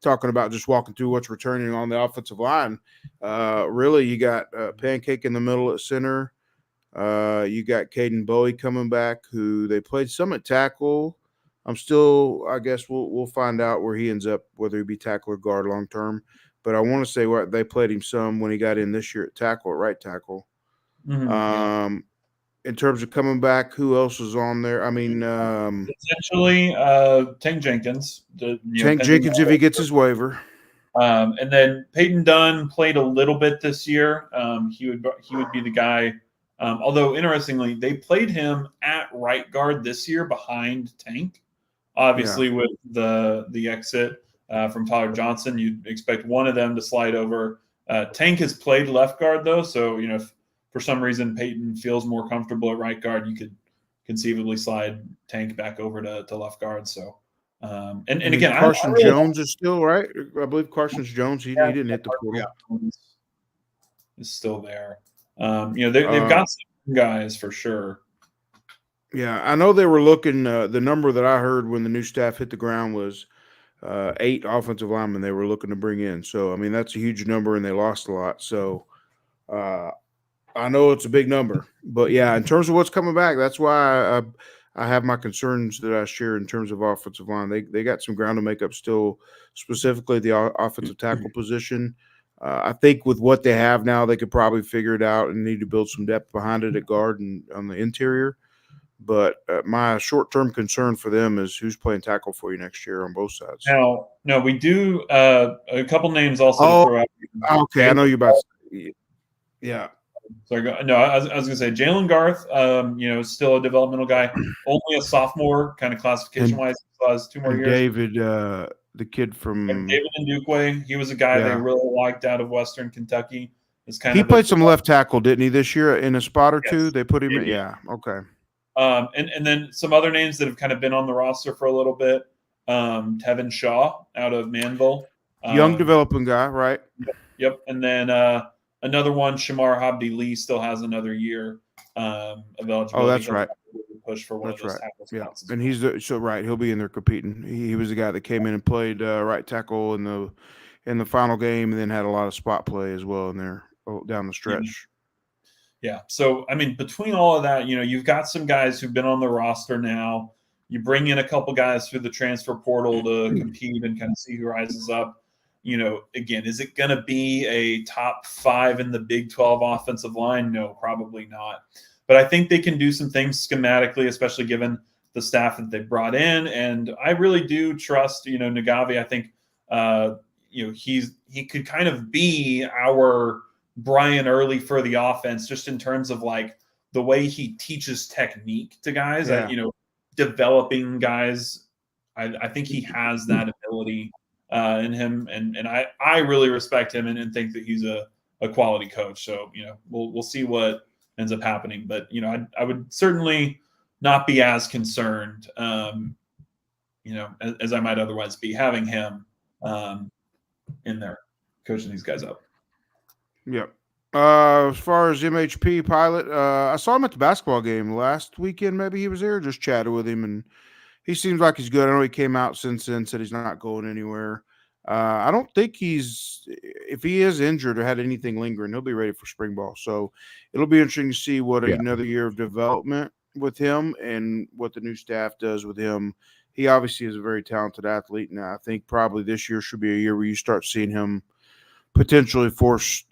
talking about just walking through what's returning on the offensive line. Really, you got Pancake in the middle at center. You got Caden Bowie coming back, who they played some at tackle. I guess we'll find out where he ends up, whether he be tackle or guard long term. But I want to say they played him some when he got in this year at tackle, at right tackle. Mm-hmm. In terms of coming back, who else is on there? I mean, essentially, Tank Jenkins. Tank Jenkins, if he gets his waiver. And then Peyton Dunn played a little bit this year. He would be the guy. Although interestingly, they played him at right guard this year behind Tank. Obviously, with the exit from Tyler Johnson, you'd expect one of them to slide over. Tank has played left guard though, so if for some reason Peyton feels more comfortable at right guard, you could conceivably slide Tank back over to left guard. So, and again, Carson Jones is still right. I believe Carson Jones. He didn't hit the portal. Is still there. They've got some guys for sure. Yeah, I know they were looking. The number that I heard when the new staff hit the ground was 8 offensive linemen they were looking to bring in. So, I mean, that's a huge number, and they lost a lot. So, I know it's a big number. But, yeah, in terms of what's coming back, that's why I have my concerns that I share in terms of offensive line. They got some ground to make up still, specifically the offensive tackle position. I think with what they have now, they could probably figure it out and need to build some depth behind it at guard and on the interior. But my short-term concern for them is who's playing tackle for you next year on both sides. No, we do a couple names also to throw out. Okay, I know you're about to, yeah. Sorry, no, I was going to say Jalen Garth, still a developmental guy, only a sophomore kind of classification-wise. Still has 2 more years. David, the kid from and David Ndukwe, he was a guy they really liked out of Western Kentucky. He played some left tackle, didn't he, this year in a spot or two? They put him in. Yeah, okay. And then some other names that have kind of been on the roster for a little bit. Tevin Shaw out of Manville. Young developing guy, right? Yep. And then another one, Shamar Habdi Lee, still has another year of eligibility. Oh, that's right. Push for one of those tackles. Yeah, and he's right. He'll be in there competing. He was the guy that came in and played right tackle in the final game, and then had a lot of spot play as well in there down the stretch. Yeah. So, I mean, between all of that, you've got some guys who've been on the roster now. You bring in a couple guys through the transfer portal to compete and kind of see who rises up. Again, is it going to be a top 5 in the Big 12 offensive line? No, probably not. But I think they can do some things schematically, especially given the staff that they brought in. And I really do trust, Nagavi. I think, he could kind of be our Brian Early for the offense, just in terms of like the way he teaches technique to guys. Developing guys. I think he has that ability in him, and I really respect him and think that he's a quality coach. So we'll see what ends up happening, but I would certainly not be as concerned, as I might otherwise be having him in there coaching these guys up. Yep. As far as MHP pilot, I saw him at the basketball game last weekend. Maybe he was there. Just chatted with him, and he seems like he's good. I know he came out since then, said he's not going anywhere. I don't think if he is injured or had anything lingering, he'll be ready for spring ball. So it'll be interesting to see what Yeah. another year of development with him and what the new staff does with him. He obviously is a very talented athlete, and I think probably this year should be a year where you start seeing him potentially push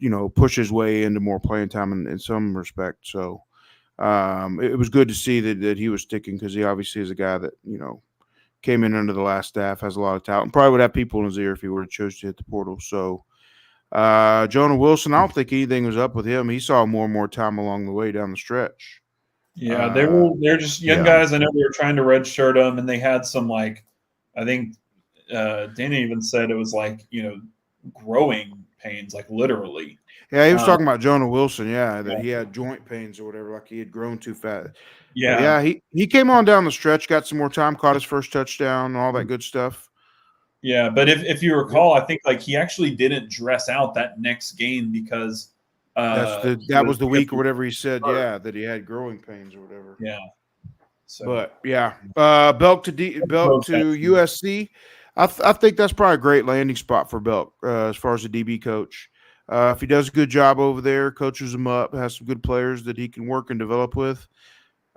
his way into more playing time in some respect. So it was good to see that he was sticking, because he obviously is a guy that, came in under the last staff, has a lot of talent, probably would have people in his ear if he would have chose to hit the portal. So Jonah Wilson, I don't think anything was up with him. He saw more and more time along the way down the stretch. Yeah, they're just young guys. I know they were trying to redshirt them, and they had some, like, I think Danny even said it was like, growing pains, like literally. Yeah, he was talking about Jonah Wilson. Yeah, that he had joint pains or whatever, like he had grown too fat. Yeah, but yeah. He came on down the stretch, got some more time, caught his first touchdown, all that good stuff. Yeah, but if you recall, I think like he actually didn't dress out that next game because that was the week or whatever he said. Yeah, that he had growing pains or whatever. Yeah. So. But yeah, Belk to USC. I think that's probably a great landing spot for Belk as far as a DB coach. If he does a good job over there, coaches him up, has some good players that he can work and develop with,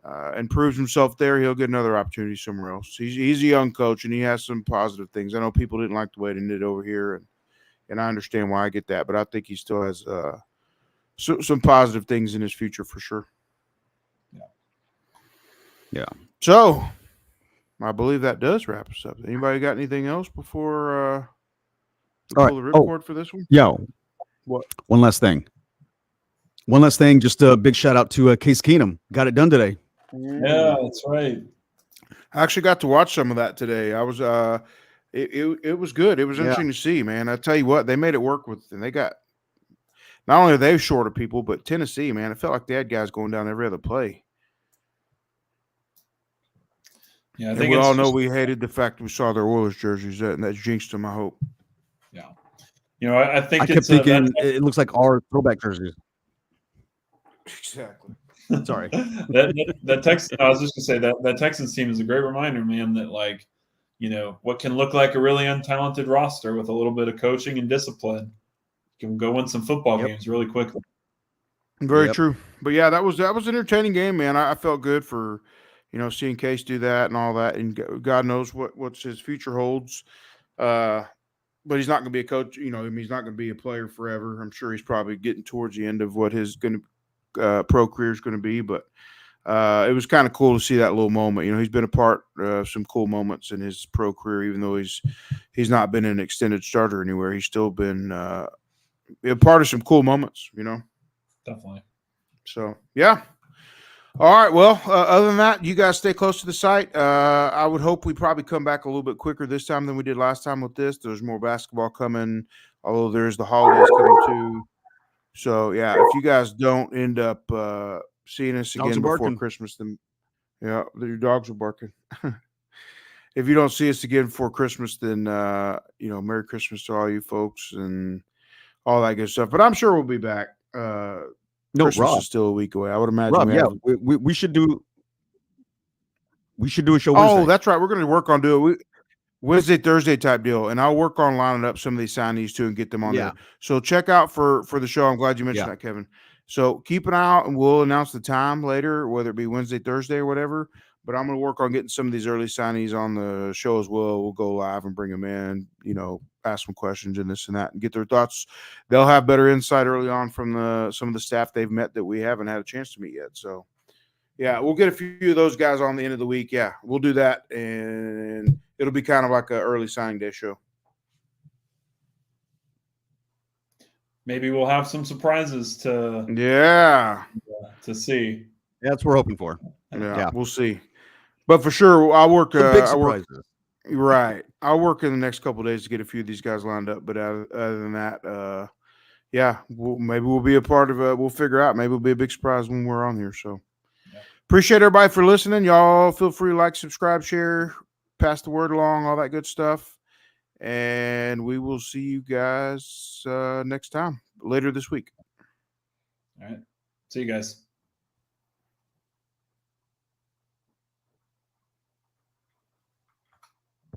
and proves himself there, he'll get another opportunity somewhere else. He's a young coach, and he has some positive things. I know people didn't like the way he did over here, and I understand why. I get that, but I think he still has some positive things in his future for sure. Yeah. So, I believe that does wrap us up. Anybody got anything else before we pull the ripcord for this one? Yeah. What? One last thing. Just a big shout out to Case Keenum. Got it done today. Yeah, that's right. I actually got to watch some of that today. I was it was good. It was interesting to see, man. I tell you what, they made it work and they got, not only are they short of people, but Tennessee, man, it felt like they had guys going down every other play. Yeah, I think we all know we hated the fact we saw their Oilers jerseys, and that jinxed them, I hope. Yeah. I think I kept thinking it looks like our throwback jerseys. Exactly. Sorry. that Texas. I was just gonna say that Texans team is a great reminder, man, that like, what can look like a really untalented roster with a little bit of coaching and discipline can go win some football games really quickly. Very true. But yeah, that was an entertaining game, man. I felt good for, seeing Case do that and all that, and God knows what's his future holds. But he's not going to be a coach. He's not going to be a player forever. I'm sure he's probably getting towards the end of what his pro career is going to be. But it was kind of cool to see that little moment. He's been a part of some cool moments in his pro career, even though he's not been an extended starter anywhere. He's still been a part of some cool moments. Definitely. So yeah. All right. Well, other than that, you guys stay close to the site. I would hope we probably come back a little bit quicker this time than we did last time with this. There's more basketball coming, although there's the holidays coming too. So, yeah, if you guys don't end up seeing us again before Christmas, then, yeah, your dogs are barking. If you don't see us again before Christmas, then, Merry Christmas to all you folks and all that good stuff. But I'm sure we'll be back. Christmas is still a week away. I would imagine. Rob, we should do a show Wednesday. Oh, that's right. We're going to work on doing Wednesday, Thursday type deal, and I'll work on lining up some of these signees too and get them on there. So check out for the show. I'm glad you mentioned that, Kevin. So keep an eye out, and we'll announce the time later, whether it be Wednesday, Thursday, or whatever. But I'm going to work on getting some of these early signees on the show as well. We'll go live and bring them in, ask some questions and this and that and get their thoughts. They'll have better insight early on from some of the staff they've met that we haven't had a chance to meet yet. So, yeah, we'll get a few of those guys on the end of the week. Yeah, we'll do that, and it'll be kind of like an early signing day show. Maybe we'll have some surprises to see. That's what we're hoping for. Yeah, we'll see. But for sure, I'll work. Big surprises. Right. I'll work in the next couple of days to get a few of these guys lined up. But other than that, maybe we'll be a part of it. We'll figure out. Maybe it'll be a big surprise when we're on here. So appreciate everybody for listening. Y'all feel free to like, subscribe, share, pass the word along, all that good stuff. And we will see you guys next time, later this week. All right. See you guys.